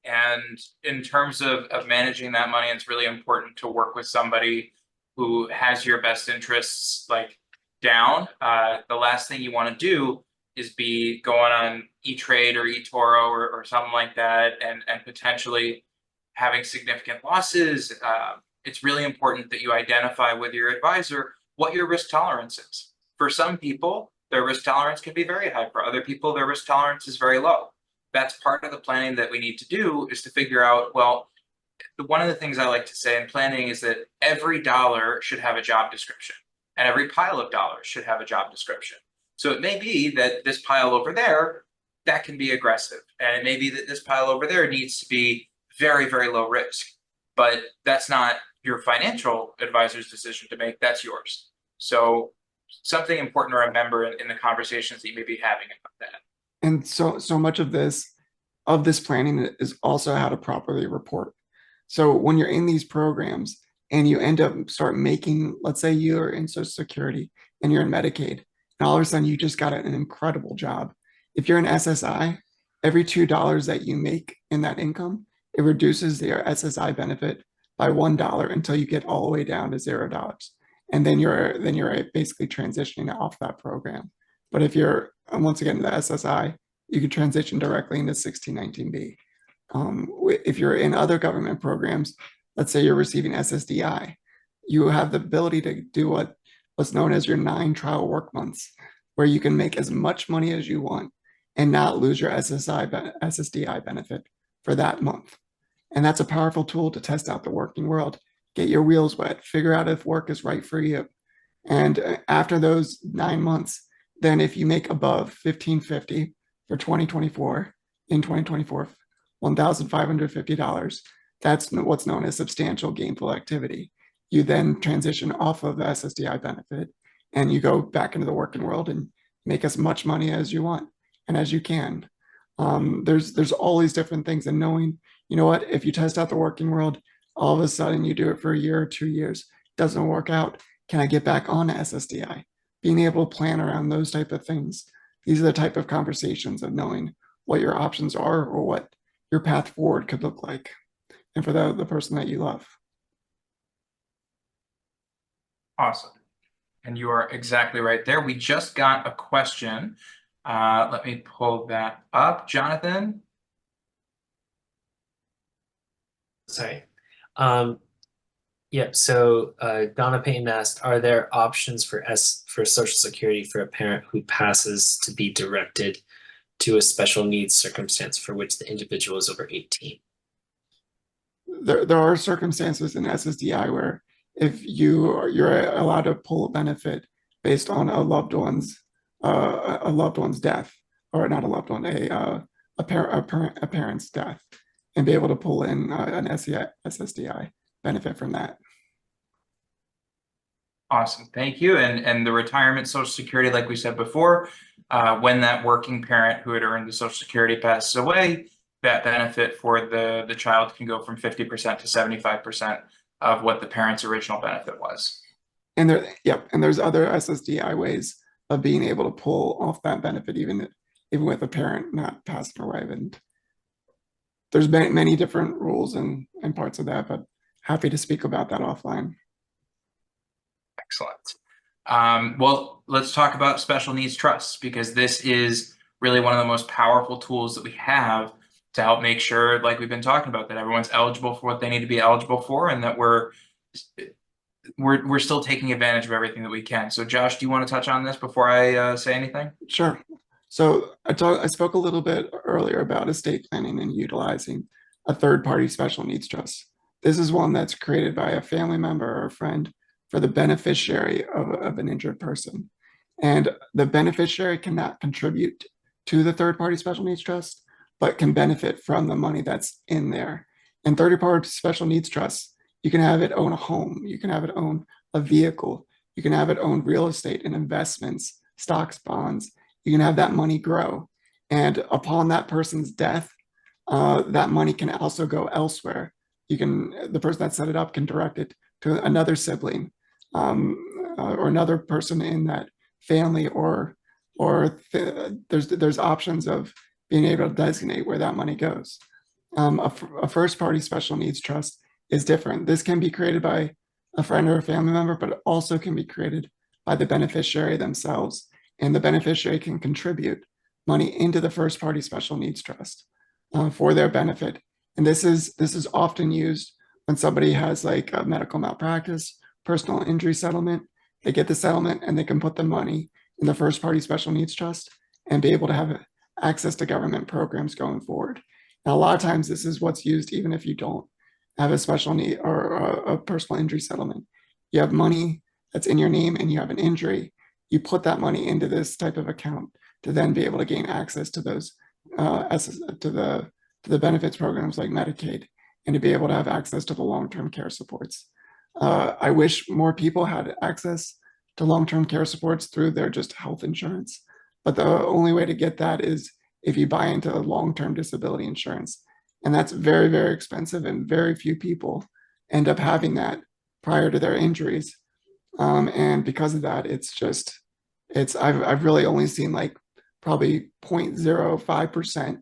A: And in terms of managing that money, it's really important to work with somebody who has your best interests down. The last thing you want to do is be going on E-Trade or eToro or something like that and potentially having significant losses. It's really important that you identify with your advisor what your risk tolerance is. For some people, their risk tolerance can be very high. For other people, their risk tolerance is very low. That's part of the planning that we need to do, is to figure out, well, one of the things I like to say in planning is that every dollar should have a job description, and every pile of dollars should have a job description. So it may be that this pile over there, that can be aggressive. And it may be that this pile over there needs to be very, very low risk. But that's not your financial advisor's decision to make, that's yours. So something important to remember in the conversations that you may be having about that.
B: And so much of this planning is also how to properly report. So when you're in these programs and you end up start making, let's say you're in Social Security and you're in Medicaid, and all of a sudden you just got an incredible job. If you're in SSI, every $2 that you make in that income, it reduces your SSI benefit by $1 until you get all the way down to $0. and then you're basically transitioning off that program. But if you're once again the SSI, you could transition directly into 1619B. If you're in other government programs, let's say you're receiving SSDI, you have the ability to do what's known as your 9 trial work months, where you can make as much money as you want and not lose your SSDI benefit for that month. And that's a powerful tool to test out the working world, get your wheels wet, figure out if work is right for you. And after those 9 months, then if you make above 1550 for 2024, in 2024, $1,550, that's what's known as substantial gainful activity. You then transition off of the SSDI benefit and you go back into the working world and make as much money as you want and as you can. There's all these different things, and knowing, you know what, if you test out the working world, all of a sudden you do it for a year or 2 years, doesn't work out, can I get back on SSDI? Being able to plan around those type of things. These are the type of conversations of knowing what your options are or what your path forward could look like, and for the person that you love.
A: Awesome. And you are exactly right there. We just got a question. Let me pull that up. Jonathan?
C: Sorry. Yep. So Donna Payton asked, are there options for Social Security for a parent who passes to be directed to a special needs circumstance for which the individual is over 18?
B: There are circumstances in SSDI where if you're allowed to pull a benefit based on a loved one's death, or not a loved one, a parent's death, and be able to pull in an SSDI benefit from that.
A: Awesome, thank you. And the retirement Social Security, like we said before, when that working parent who had earned the Social Security passes away, that benefit for the child can go from 50% to 75% of what the parent's original benefit was.
B: And there's other SSDI ways of being able to pull off that benefit, even with a parent not passing away. And there's many different rules and parts of that, but happy to speak about that offline.
A: Excellent. Well, let's talk about special needs trusts, because this is really one of the most powerful tools that we have to help make sure, like we've been talking about, that everyone's eligible for what they need to be eligible for, and that we're still taking advantage of everything that we can. So Josh, do you want to touch on this before I say anything?
B: Sure. So I spoke a little bit earlier about estate planning and utilizing a third-party special needs trust. This is one that's created by a family member or a friend for the beneficiary of an injured person. And the beneficiary cannot contribute to the third-party special needs trust, but can benefit from the money that's in there. And third-party special needs trusts, you can have it own a home, you can have it own a vehicle, you can have it own real estate and investments, stocks, bonds. You can have that money grow. And upon that person's death, that money can also go elsewhere. The person that set it up can direct it to another sibling, or another person in that family, or there's options of being able to designate where that money goes. A first-party special needs trust is different. This can be created by a friend or a family member, but it also can be created by the beneficiary themselves. And the beneficiary can contribute money into the first-party special needs trust for their benefit. And this is often used when somebody has like a medical malpractice, personal injury settlement. They get the settlement and they can put the money in the first-party special needs trust and be able to have access to government programs going forward. Now, a lot of times this is what's used even if you don't have a special need or a personal injury settlement. You have money that's in your name and you have an injury. You put that money into this type of account to then be able to gain access to those to the benefits programs like Medicaid, and to be able to have access to the long-term care supports. I wish more people had access to long-term care supports through their just health insurance, but the only way to get that is if you buy into long-term disability insurance, and that's very, very expensive, and very few people end up having that prior to their injuries. And because of that, I've really only seen like probably 0.05%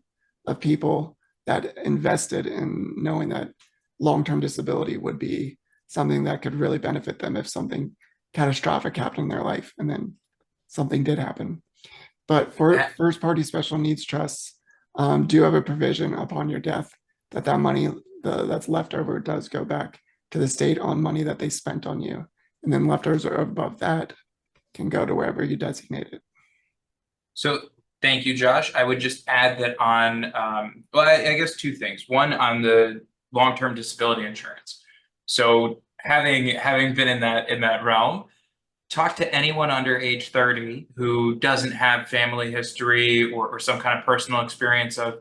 B: of people that invested in knowing that long-term disability would be something that could really benefit them if something catastrophic happened in their life, and then something did happen. But for first party special needs trusts, do have a provision upon your death that money that's left over does go back to the state on money that they spent on you. And then leftovers above that can go to wherever you designate it.
A: So thank you, Josh. I would just add that on, well, I guess two things. One, on the long-term disability insurance. So having been in that realm, talk to anyone under age 30 who doesn't have family history or some kind of personal experience of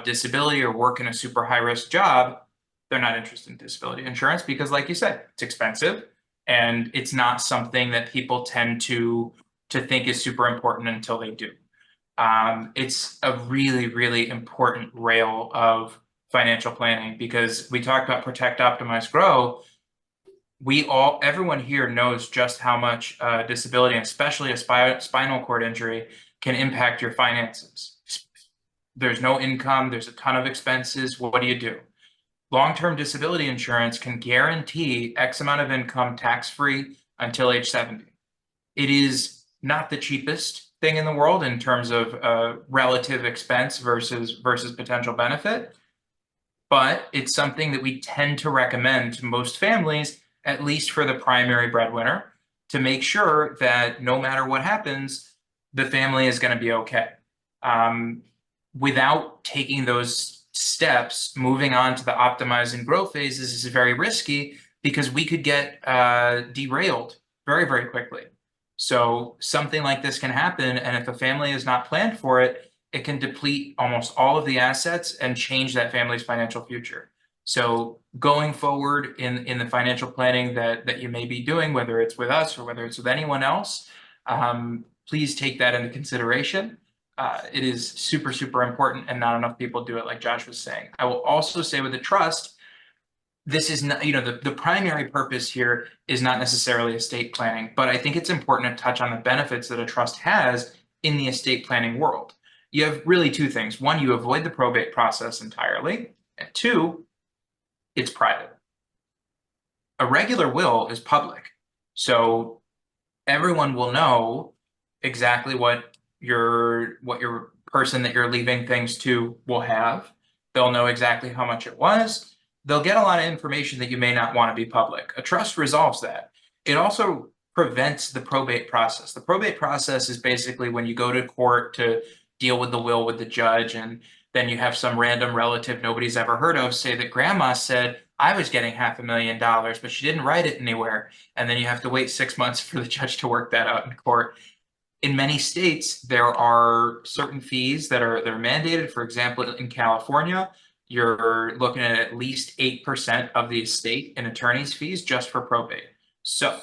A: disability or work in a super high risk job. They're not interested in disability insurance because, like you said, it's expensive and it's not something that people tend to think is super important until they do. It's a really, really important rail of financial planning because we talked about protect, optimize, grow. Everyone here knows just how much disability, and especially a spinal cord injury, can impact your finances. There's no income, there's a ton of expenses. What do? Long-term disability insurance can guarantee X amount of income tax-free until age 70. It is not the cheapest thing in the world in terms of relative expense versus potential benefit, but it's something that we tend to recommend to most families, at least for the primary breadwinner, to make sure that no matter what happens, the family is going to be okay. Without taking those steps, moving on to the optimize and grow phases is very risky because we could get derailed very, very quickly. So something like this can happen, and if a family is not planned for it, it can deplete almost all of the assets and change that family's financial future. So going forward in the financial planning that you may be doing, whether it's with us or whether it's with anyone else, please take that into consideration. It is super, super important, and not enough people do it, like Josh was saying. I will also say with the trust, this is not, the primary purpose here is not necessarily estate planning, but I think it's important to touch on the benefits that a trust has in the estate planning world. You have really two things. One, you avoid the probate process entirely, and two, it's private. A regular will is public, so everyone will know exactly what your person that you're leaving things to will have. They'll know exactly how much it was. They'll get a lot of information that you may not want to be public. A trust resolves that. It also prevents the probate process. The probate process is basically when you go to court to deal with the will with the judge, and then you have some random relative nobody's ever heard of say that grandma said I was getting $500,000, but she didn't write it anywhere. And then you have to wait 6 months for the judge to work that out in court. In many states, there are certain fees that are mandated. For example, in California, you're looking at least 8% of the estate in attorney's fees just for probate. So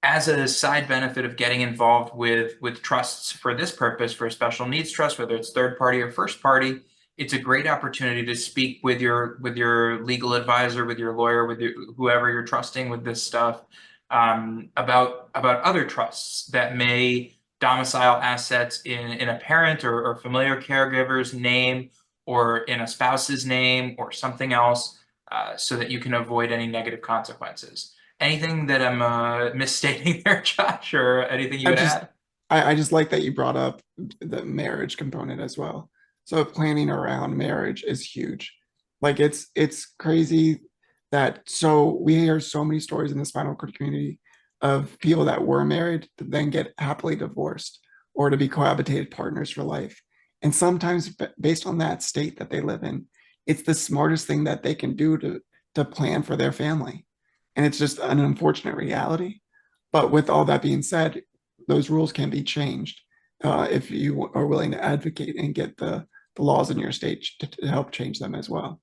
A: as a side benefit of getting involved with trusts for this purpose, for a special needs trust, whether it's third party or first party, it's a great opportunity to speak with your legal advisor, with your lawyer, with whoever you're trusting with this stuff, about other trusts that may domicile assets in a parent or familiar caregiver's name, or in a spouse's name or something else, so that you can avoid any negative consequences. Anything that I'm misstating there, Josh, or anything you would add?
B: I just like that you brought up the marriage component as well. So planning around marriage is huge. Like it's crazy that, so we hear so many stories in the spinal cord community of people that were married to then get happily divorced or to be cohabitated partners for life. And sometimes based on that state that they live in, it's the smartest thing that they can do to plan for their family. And it's just an unfortunate reality. But with all that being said, those rules can be changed if you are willing to advocate and get the laws in your state to help change them as well.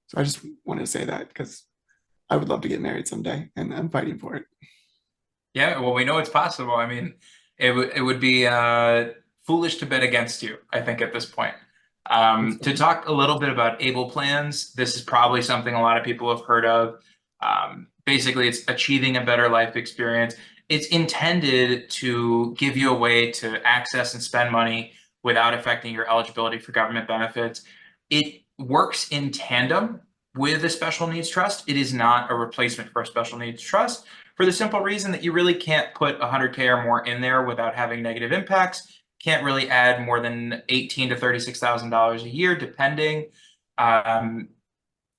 B: So I just wanted to say that because I would love to get married someday, and I'm fighting for it.
A: Yeah, well, we know it's possible. I mean, it would be foolish to bet against you, I think, at this point. To talk a little bit about ABLE plans, this is probably something a lot of people have heard of. Basically, it's achieving a better life experience. It's intended to give you a way to access and spend money without affecting your eligibility for government benefits. It works in tandem with a special needs trust. It is not a replacement for a special needs trust, for the simple reason that you really can't put 100K or more in there without having negative impacts. Can't really add more than $18,000 to $36,000 a year, depending.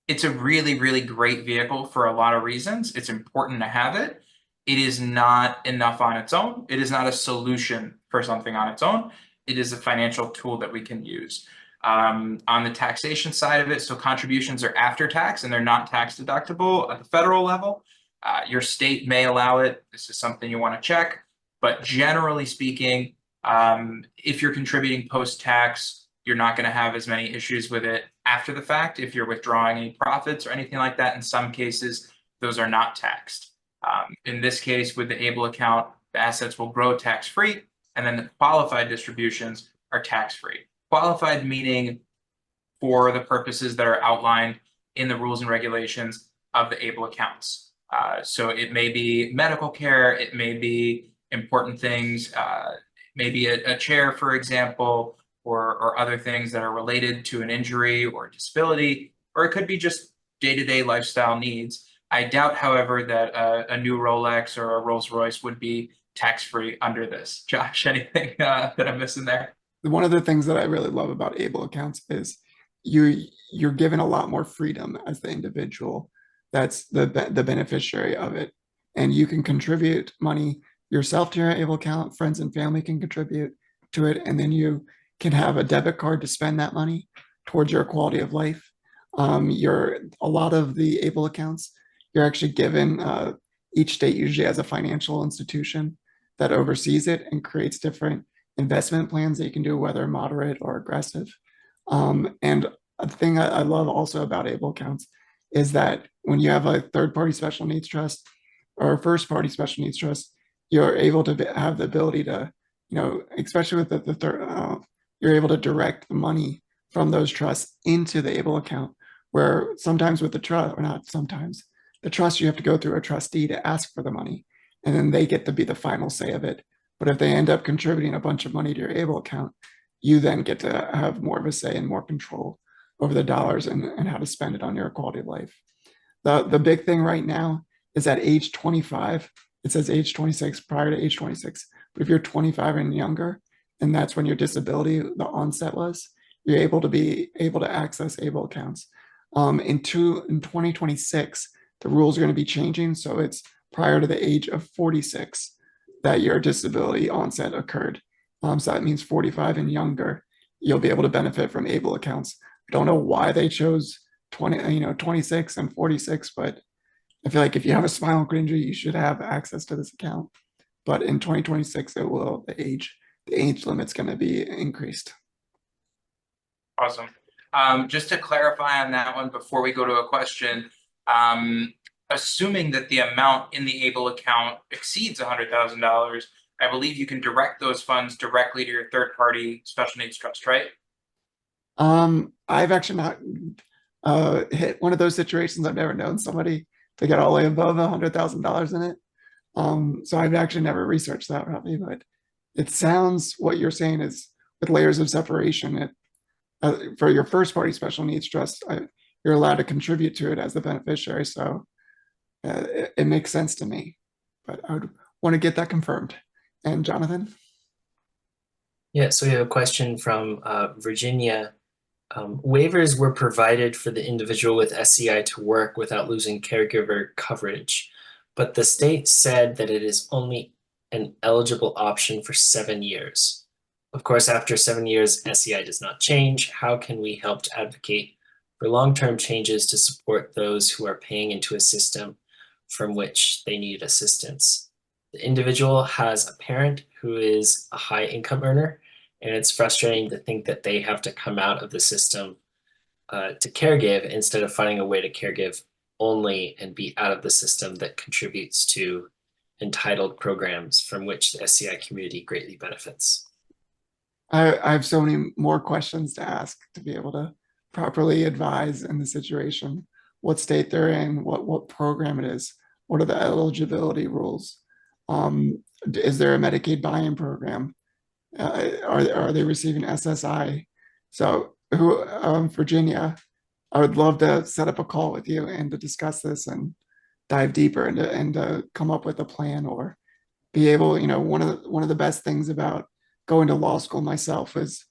A: It's a really, really great vehicle for a lot of reasons. It's important to have it. It is not enough on its own. It is not a solution for something on its own. It is a financial tool that we can use. On the taxation side of it, so contributions are after tax and they're not tax deductible at the federal level. Your state may allow it. This is something you want to check. But generally speaking, if you're contributing post-tax, you're not going to have as many issues with it after the fact. If you're withdrawing any profits or anything like that, in some cases, those are not taxed. In this case, with the ABLE account, the assets will grow tax-free, and then the qualified distributions are tax-free. Qualified meaning for the purposes that are outlined in the rules and regulations of the ABLE accounts. So it may be medical care, it may be important things, maybe a chair, for example, or other things that are related to an injury or disability, or it could be just day-to-day lifestyle needs. I doubt, however, that a new Rolex or a Rolls-Royce would be tax-free under this. Josh, anything that I'm missing there?
B: One of the things that I really love about ABLE accounts is you're given a lot more freedom as the individual that's the beneficiary of it. And you can contribute money yourself to your ABLE account, friends and family can contribute to it, and then you can have a debit card to spend that money towards your quality of life. A lot of the ABLE accounts, you're actually given, each state usually has a financial institution that oversees it and creates different investment plans that you can do, whether moderate or aggressive. And a thing I love also about ABLE accounts is that when you have a third-party special needs trust or a first-party special needs trust, you're able to have the ability to, especially with the third, you're able to direct the money from those trusts into the ABLE account, where sometimes with the trust, or not sometimes, the trust, you have to go through a trustee to ask for the money, and then they get to be the final say of it. But if they end up contributing a bunch of money to your ABLE account, you then get to have more of a say and more control over the dollars and how to spend it on your quality of life. The big thing right now is at age 25, it says age 26 prior to age 26. But if you're 25 and younger, and that's when your disability, the onset was, you're able to access ABLE accounts. In 2026, the rules are going to be changing. So it's prior to the age of 46 that your disability onset occurred. So that means 45 and younger, you'll be able to benefit from ABLE accounts. I don't know why they chose 26 and 46, but I feel like if you have a spinal cord injury, you should have access to this account. But in 2026, the age limit's going to be increased.
A: Awesome. Just to clarify on that one before we go to a question, assuming that the amount in the ABLE account exceeds $100,000, I believe you can direct those funds directly to your third-party special needs trust, right?
B: I've actually not hit one of those situations. I've never known somebody to get all the way above $100,000 in it. So I've actually never researched that, Rafi, but it sounds what you're saying is with layers of separation. For your first-party special needs trust, you're allowed to contribute to it as the beneficiary. So it makes sense to me, but I would want to get that confirmed. And Jonathan?
C: Yeah, so we have a question from Virginia. Waivers were provided for the individual with SCI to work without losing caregiver coverage, but the state said that it is only an eligible option for 7 years. Of course, after 7 years, SCI does not change. How can we help to advocate for long-term changes to support those who are paying into a system from which they need assistance? The individual has a parent who is a high income earner, and it's frustrating to think that they have to come out of the system to caregive instead of finding a way to caregive only and be out of the system that contributes to entitled programs from which the SCI community greatly benefits.
B: I have so many more questions to ask to be able to properly advise in the situation, what state they're in, what program it is, what are the eligibility rules, is there a Medicaid buy-in program, are they receiving SSI? So Virginia, I would love to set up a call with you and to discuss this and dive deeper and come up with a plan, or be able, one of the best things about going to law school myself is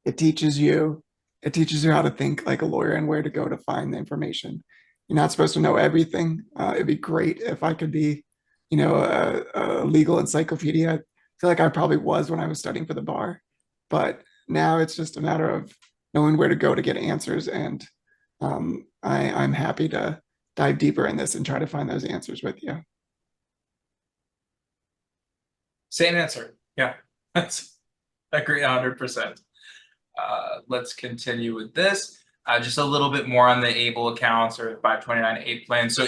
B: it teaches you it teaches you how to think like a lawyer and where to go to find the information. You're not supposed to know everything. It'd be great if I could be, a legal encyclopedia. I feel like I probably was when I was studying for the bar, but now it's just a matter of knowing where to go to get answers. And I'm happy to dive deeper in this and try to find those answers with you.
A: Same answer. Yeah, that's agree 100%. Let's continue with this. Just a little bit more on the ABLE accounts or 529A plan. So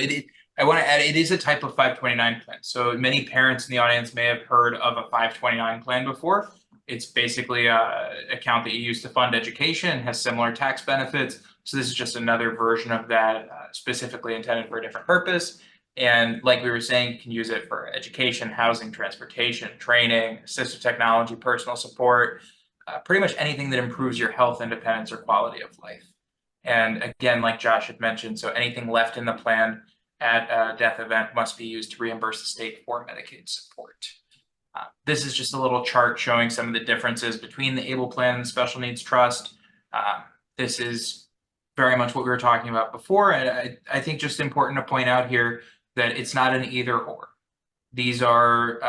A: I want to add, it is a type of 529 plan. So many parents in the audience may have heard of a 529 plan before. It's basically a account that you use to fund education, has similar tax benefits. So this is just another version of that, specifically intended for a different purpose. And like we were saying, you can use it for education, housing, transportation, training, assistive technology, personal support, pretty much anything that improves your health, independence, or quality of life. And again, like Josh had mentioned, so anything left in the plan at a death event must be used to reimburse the state for Medicaid support. This is just a little chart showing some of the differences between the ABLE plan and the Special Needs Trust. This is very much what we were talking about before, and I think just important to point out here that it's not an either or. These are,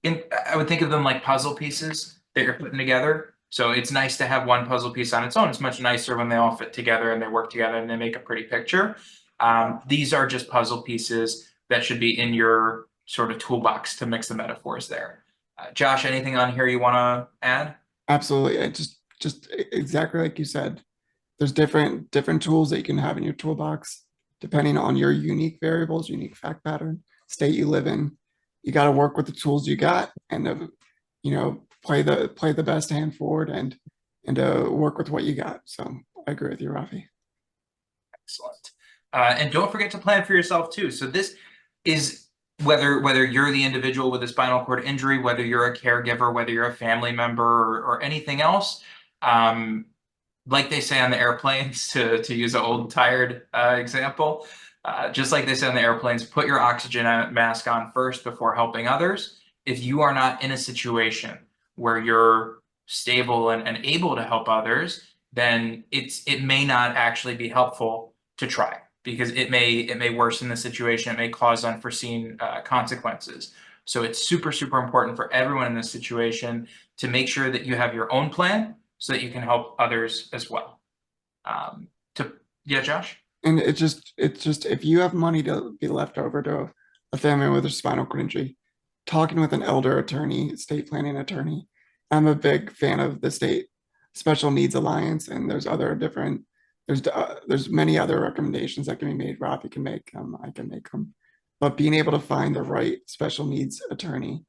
A: I would think of them like puzzle pieces that you're putting together. So it's nice to have one puzzle piece on its own. It's much nicer when they all fit together and they work together and they make a pretty picture. These are just puzzle pieces that should be in your sort of toolbox to mix the metaphors there. Josh, anything on here you want to add?
B: Absolutely. Just exactly like you said, there's different tools that you can have in your toolbox depending on your unique variables, unique fact pattern, state you live in. You got to work with the tools you got and play the best hand forward and work with what you got. So I agree with you, Rafi.
A: Excellent. And don't forget to plan for yourself too. So this is whether you're the individual with a spinal cord injury, whether you're a caregiver, whether you're a family member or anything else. Like they say on the airplanes, to use an old tired example, just like they say on the airplanes, put your oxygen mask on first before helping others. If you are not in a situation where you're stable and able to help others, then it may not actually be helpful to try, because it may worsen the situation. It may cause unforeseen consequences. So it's super, super important for everyone in this situation to make sure that you have your own plan so that you can help others as well. Yeah, Josh?
B: And it's just if you have money to be left over to a family with a spinal cord injury, talking with an elder attorney, estate planning attorney. I'm a big fan of the State Special Needs Alliance, and there's many other recommendations that can be made. Rafi can make them, I can make them, but being able to find the right special needs attorney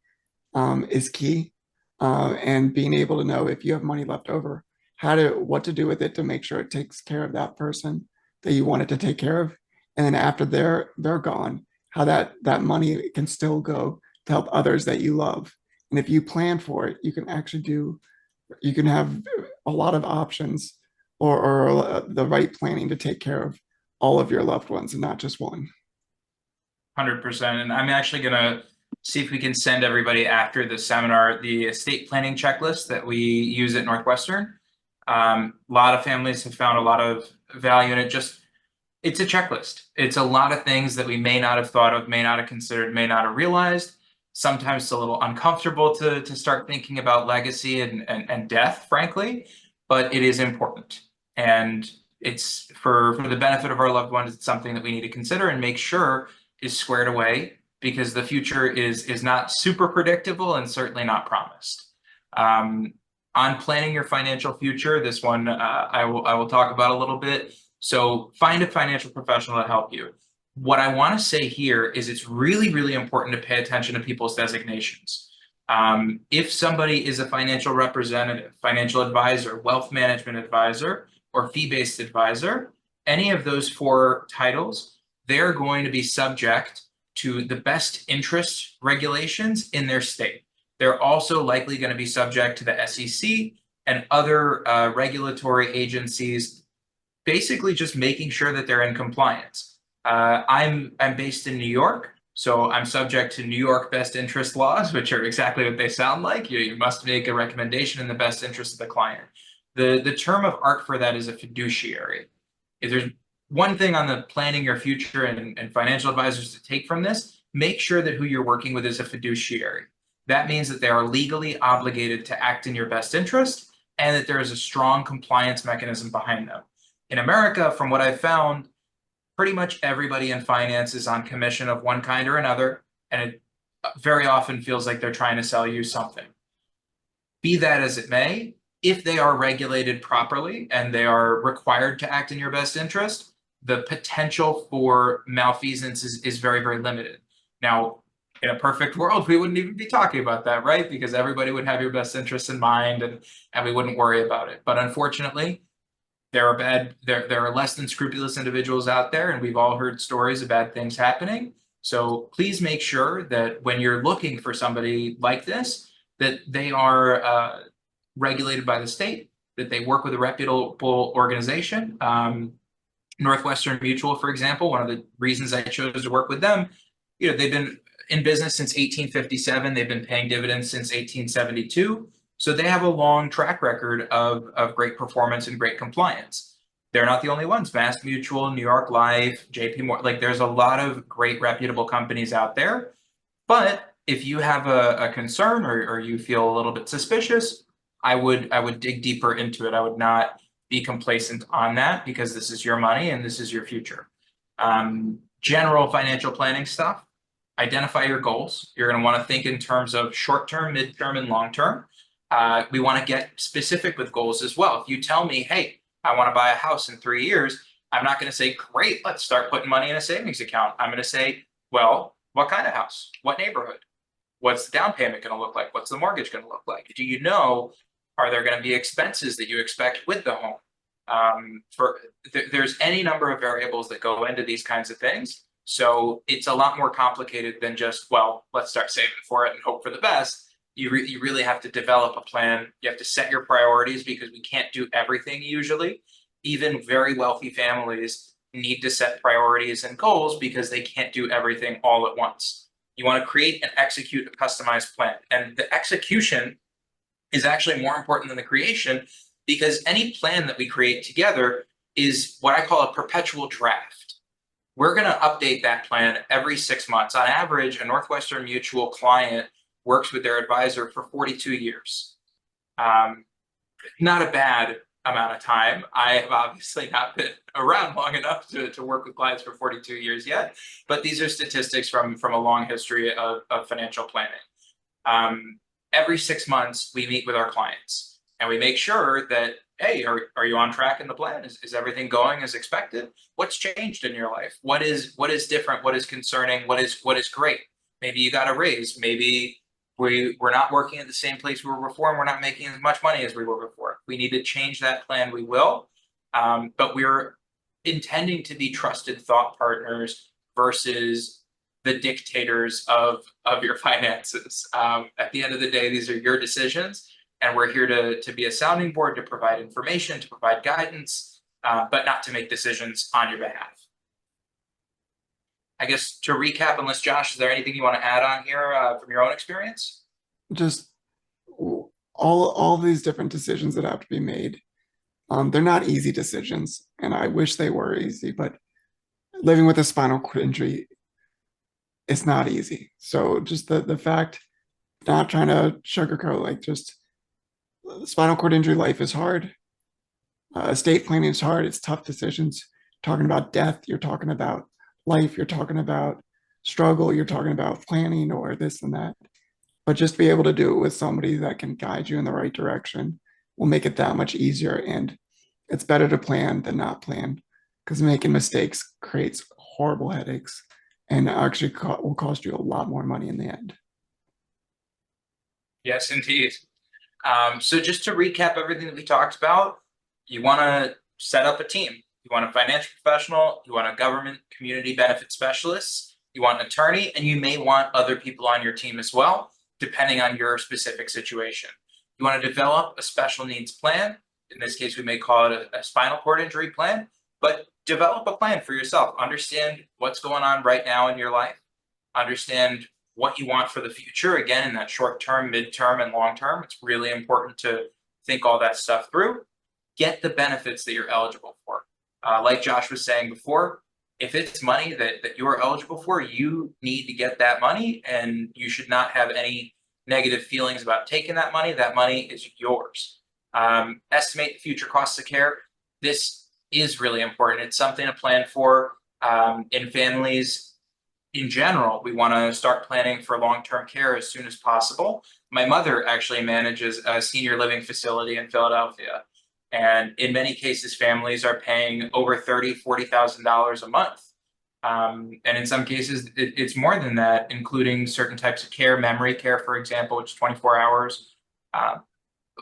B: is key. And being able to know if you have money left over, what to do with it to make sure it takes care of that person that you want it to take care of. And then after they're gone, how that money can still go to help others that you love. And if you plan for it, you can have a lot of options or the right planning to take care of all of your loved ones and not just one.
A: 100%. And I'm actually going to see if we can send everybody after the seminar the estate planning checklist that we use at Northwestern. A lot of families have found a lot of value in it. It's a checklist. It's a lot of things that we may not have thought of, may not have considered, may not have realized. Sometimes it's a little uncomfortable to start thinking about legacy and death, frankly, but it is important. And it's for the benefit of our loved ones. It's something that we need to consider and make sure is squared away, because the future is not super predictable and certainly not promised. On planning your financial future, this one I will talk about a little bit. So find a financial professional to help you. What I want to say here is it's really, really important to pay attention to people's designations. If somebody is a financial representative, financial advisor, wealth management advisor, or fee-based advisor, any of those 4 titles, they're going to be subject to the best interest regulations in their state. They're also likely going to be subject to the SEC and other regulatory agencies basically just making sure that they're in compliance. I'm based in New York, so I'm subject to New York best interest laws, which are exactly what they sound like. You must make a recommendation in the best interest of the client. The term of art for that is a fiduciary. If there's one thing on the planning your future and financial advisors to take from this, make sure that who you're working with is a fiduciary. That means that they are legally obligated to act in your best interest and that there is a strong compliance mechanism behind them. In America, from what I've found, pretty much everybody in finance is on commission of one kind or another, and it very often feels like they're trying to sell you something. Be that as it may, if they are regulated properly and they are required to act in your best interest, the potential for malfeasance is very, very limited. Now, in a perfect world, we wouldn't even be talking about that, right? Because everybody would have your best interests in mind and we wouldn't worry about it. But unfortunately, there are less than scrupulous individuals out there, and we've all heard stories of bad things happening. So please make sure that when you're looking for somebody like this, that they are regulated by the state, that they work with a reputable organization. Northwestern Mutual, for example, one of the reasons I chose to work with them, they've been in business since 1857. They've been paying dividends since 1872. So they have a long track record of great performance and great compliance. They're not the only ones. Mass Mutual, New York Life, JP Morgan, like there's a lot of great reputable companies out there. But if you have a concern or you feel a little bit suspicious, I would dig deeper into it. I would not be complacent on that because this is your money and this is your future. General financial planning stuff, identify your goals. You're going to want to think in terms of short-term, mid-term, and long-term. We want to get specific with goals as well. If you tell me, hey, I want to buy a house in 3 years, I'm not going to say, great, let's start putting money in a savings account. I'm going to say, well, what kind of house? What neighborhood? What's the down payment going to look like? What's the mortgage going to look like? Do you know, are there going to be expenses that you expect with the home? There's any number of variables that go into these kinds of things. So it's a lot more complicated than just, well, let's start saving for it and hope for the best. You really have to develop a plan. You have to set your priorities because we can't do everything usually. Even very wealthy families need to set priorities and goals because they can't do everything all at once. You want to create and execute a customized plan. And the execution is actually more important than the creation because any plan that we create together is what I call a perpetual draft. We're going to update that plan every 6 months. On average, a Northwestern Mutual client works with their advisor for 42 years. Not a bad amount of time. I have obviously not been around long enough to work with clients for 42 years yet, but these are statistics from a long history of financial planning. Every 6 months, we meet with our clients and we make sure that, hey, are you on track in the plan? Is everything going as expected? What's changed in your life? What is different? What is concerning? What is great? Maybe you got a raise. Maybe we're not working at the same place we were before and we're not making as much money as we were before. We need to change that plan, we will. But we're intending to be trusted thought partners versus the dictators of your finances. At the end of the day, these are your decisions, and we're here to be a sounding board, to provide information, to provide guidance, but not to make decisions on your behalf. I guess to recap, unless Josh, is there anything you want to add on here from your own experience?
B: Just all these different decisions that have to be made. They're not easy decisions, and I wish they were easy, but living with a spinal cord injury, it's not easy. So just the fact, not trying to sugarcoat, like just spinal cord injury life is hard. Estate planning is hard. It's tough decisions. Talking about death, you're talking about life, you're talking about struggle, you're talking about planning or this and that. But just be able to do it with somebody that can guide you in the right direction will make it that much easier. And it's better to plan than not plan, because making mistakes creates horrible headaches and actually will cost you a lot more money in the end.
A: Yes, indeed. So just to recap everything that we talked about, you want to set up a team. You want a financial professional, you want a government community benefit specialist, you want an attorney, and you may want other people on your team as well, depending on your specific situation. You want to develop a special needs plan. In this case, we may call it a spinal cord injury plan. But develop a plan for yourself. Understand what's going on right now in your life. Understand what you want for the future. Again, in that short term, midterm, and long term, it's really important to think all that stuff through. Get the benefits that you're eligible for. Like Josh was saying before, if it's money that you are eligible for, you need to get that money, and you should not have any negative feelings about taking that money. That money is yours. Estimate the future costs of care. This is really important. It's something to plan for. In families in general, we want to start planning for long-term care as soon as possible. My mother actually manages a senior living facility in Philadelphia. And in many cases, families are paying over $30,000, $40,000 a month. And in some cases, it's more than that, including certain types of care, memory care, for example, which is 24 hours.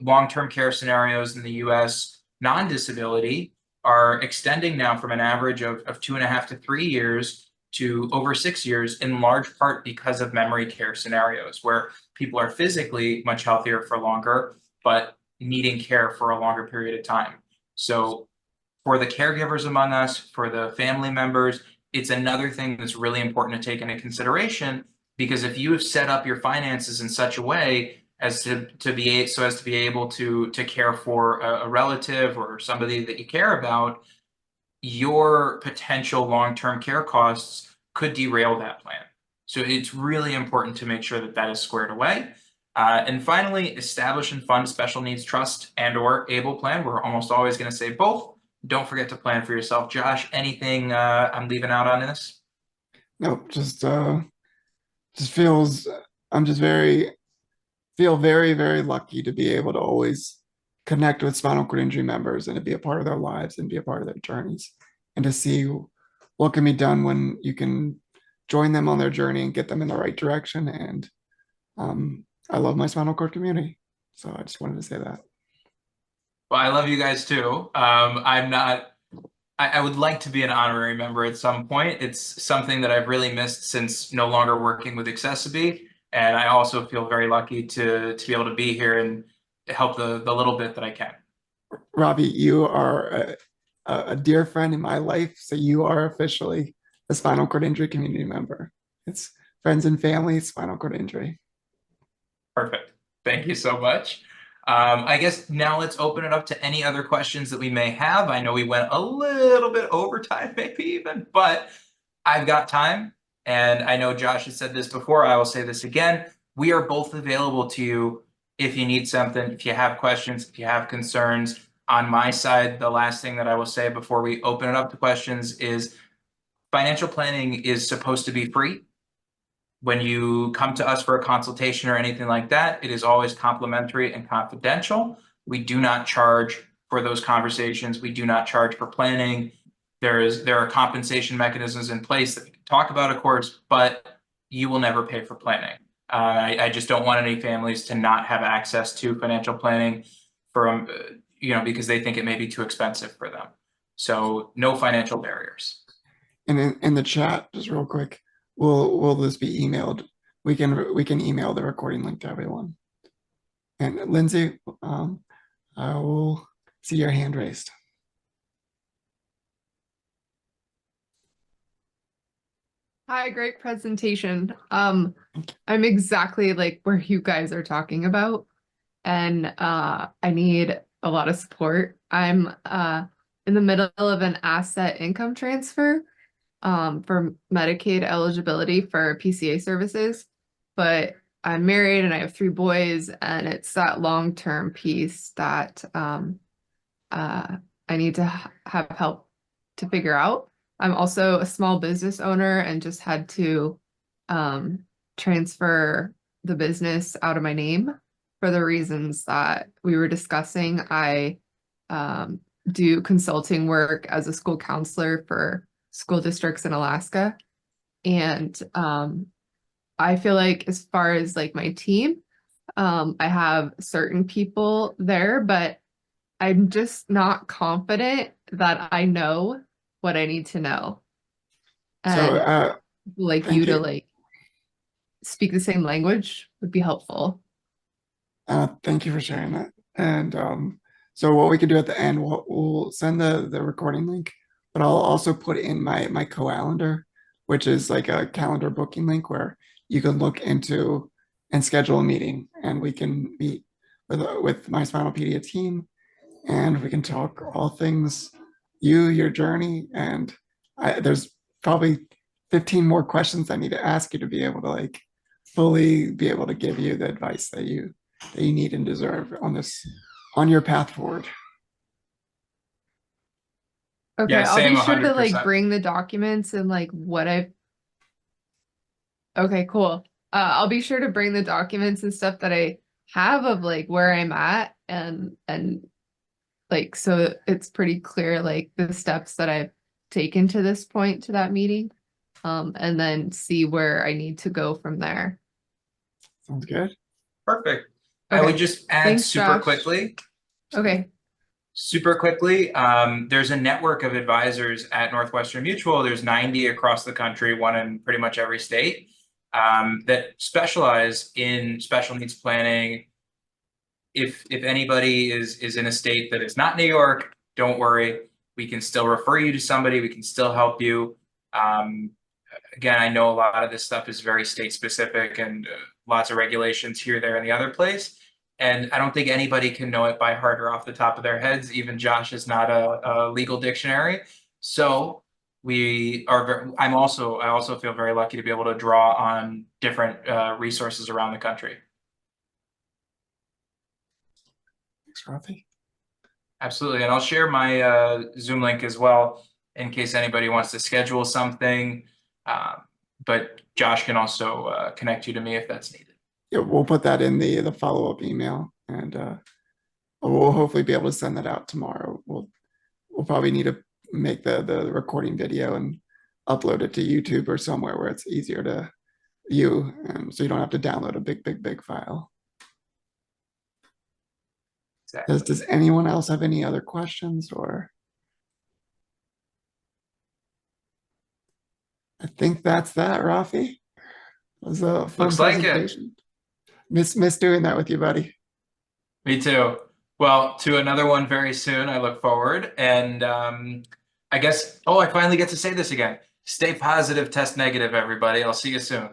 A: Long-term care scenarios in the US, non-disability, are extending now from an average of 2.5 to 3 years to over 6 years, in large part because of memory care scenarios where people are physically much healthier for longer, but needing care for a longer period of time. So for the caregivers among us, for the family members, it's another thing that's really important to take into consideration, because if you have set up your finances in such a way as to be able to care for a relative or somebody that you care about, your potential long-term care costs could derail that plan. So it's really important to make sure that that is squared away. And finally, establish and fund special needs trust and/or ABLE plan. We're almost always going to say both. Don't forget to plan for yourself. Josh, anything I'm leaving out on this?
B: Nope, just feels, I'm just feel very, very lucky to be able to always connect with spinal cord injury members and to be a part of their lives and be a part of their journeys, and to see what can be done when you can join them on their journey and get them in the right direction. And I love my spinal cord community. So I just wanted to say that.
A: Well, I love you guys too. I would like to be an honorary member at some point. It's something that I've really missed since no longer working with Accessibility. And I also feel very lucky to be able to be here and help the little bit that I can.
B: Rafi, you are a dear friend in my life. So you are officially a spinal cord injury community member. It's friends and family, spinal cord injury.
A: Perfect. Thank you so much. I guess now let's open it up to any other questions that we may have. I know we went a little bit over time, maybe even, but I've got time. And I know Josh has said this before. I will say this again. We are both available to you if you need something, if you have questions, if you have concerns. On my side, the last thing that I will say before we open it up to questions is financial planning is supposed to be free. When you come to us for a consultation or anything like that, it is always complimentary and confidential. We do not charge for those conversations. We do not charge for planning. There are compensation mechanisms in place that we can talk about, of course, but you will never pay for planning. I just don't want any families to not have access to financial planning from, because they think it may be too expensive for them. So no financial barriers.
B: And in the chat, just real quick, will this be emailed? We can email the recording link to everyone. And Lindsay, I will see your hand raised.
D: Hi, great presentation. I'm exactly like where you guys are talking about, and I need a lot of support. I'm in the middle of an asset income transfer for Medicaid eligibility for PCA services, but I'm married and I have 3 boys, and it's that long-term piece that I need to have help to figure out. I'm also a small business owner and just had to transfer the business out of my name for the reasons that we were discussing. I do consulting work as a school counselor for school districts in Alaska. And I feel like as far as like my team, I have certain people there, but I'm just not confident that I know what I need to know. And
B: So
D: like
B: thank
D: you to
B: you.
D: like speak the same language would be helpful.
B: Thank you for sharing that. And so what we can do at the end, we'll send the recording link. but I'll also put in my calendar, which is like a calendar booking link where you can look into and schedule a meeting, and we can meet with my SPINALpedia team, and we can talk all things your journey, and there's probably 15 more questions I need to ask you to be able to like fully be able to give you the advice that you need and deserve on your path forward.
D: Okay,
A: Yeah,
D: I'll
A: same
D: be sure to like
A: 100%.
D: bring the documents and like what I've. Okay, cool. I'll be sure to bring the documents and stuff that I have of like where I'm at and like so it's pretty clear like the steps that I've taken to this point to that meeting. And then see where I need to go from there.
B: Sounds good.
A: Perfect. I
D: Okay.
A: would just add
D: Thanks,
A: super
D: Josh.
A: quickly.
D: Okay.
A: Super quickly, there's a network of advisors at Northwestern Mutual. There's 90 across the country, one in pretty much every state, that specialize in special needs planning. If anybody is in a state that is not New York, don't worry. We can still refer you to somebody. We can still help you. Again, I know a lot of this stuff is very state specific and lots of regulations here, there, and the other place. And I don't think anybody can know it by heart or off the top of their heads. Even Josh is not a legal dictionary. So I also feel very lucky to be able to draw on different resources around the country.
B: Thanks, Rafi.
A: Absolutely. And I'll share my Zoom link as well in case anybody wants to schedule something. But Josh can also connect you to me if that's needed.
B: Yeah, we'll put that in the follow-up email, and we'll hopefully be able to send that out tomorrow. We'll probably need to make the recording video and upload it to YouTube or somewhere where it's easier to view, so you don't have to download a big file.
A: Exactly.
B: Does anyone else have any other questions? Or I think that's that, Rafi. It was a fun
A: Looks like it.
B: presentation. Miss doing that with you, buddy.
A: Me too. Well, to another one very soon. I look forward. And I guess, I finally get to say this again. Stay positive, test negative, everybody. I'll see you soon.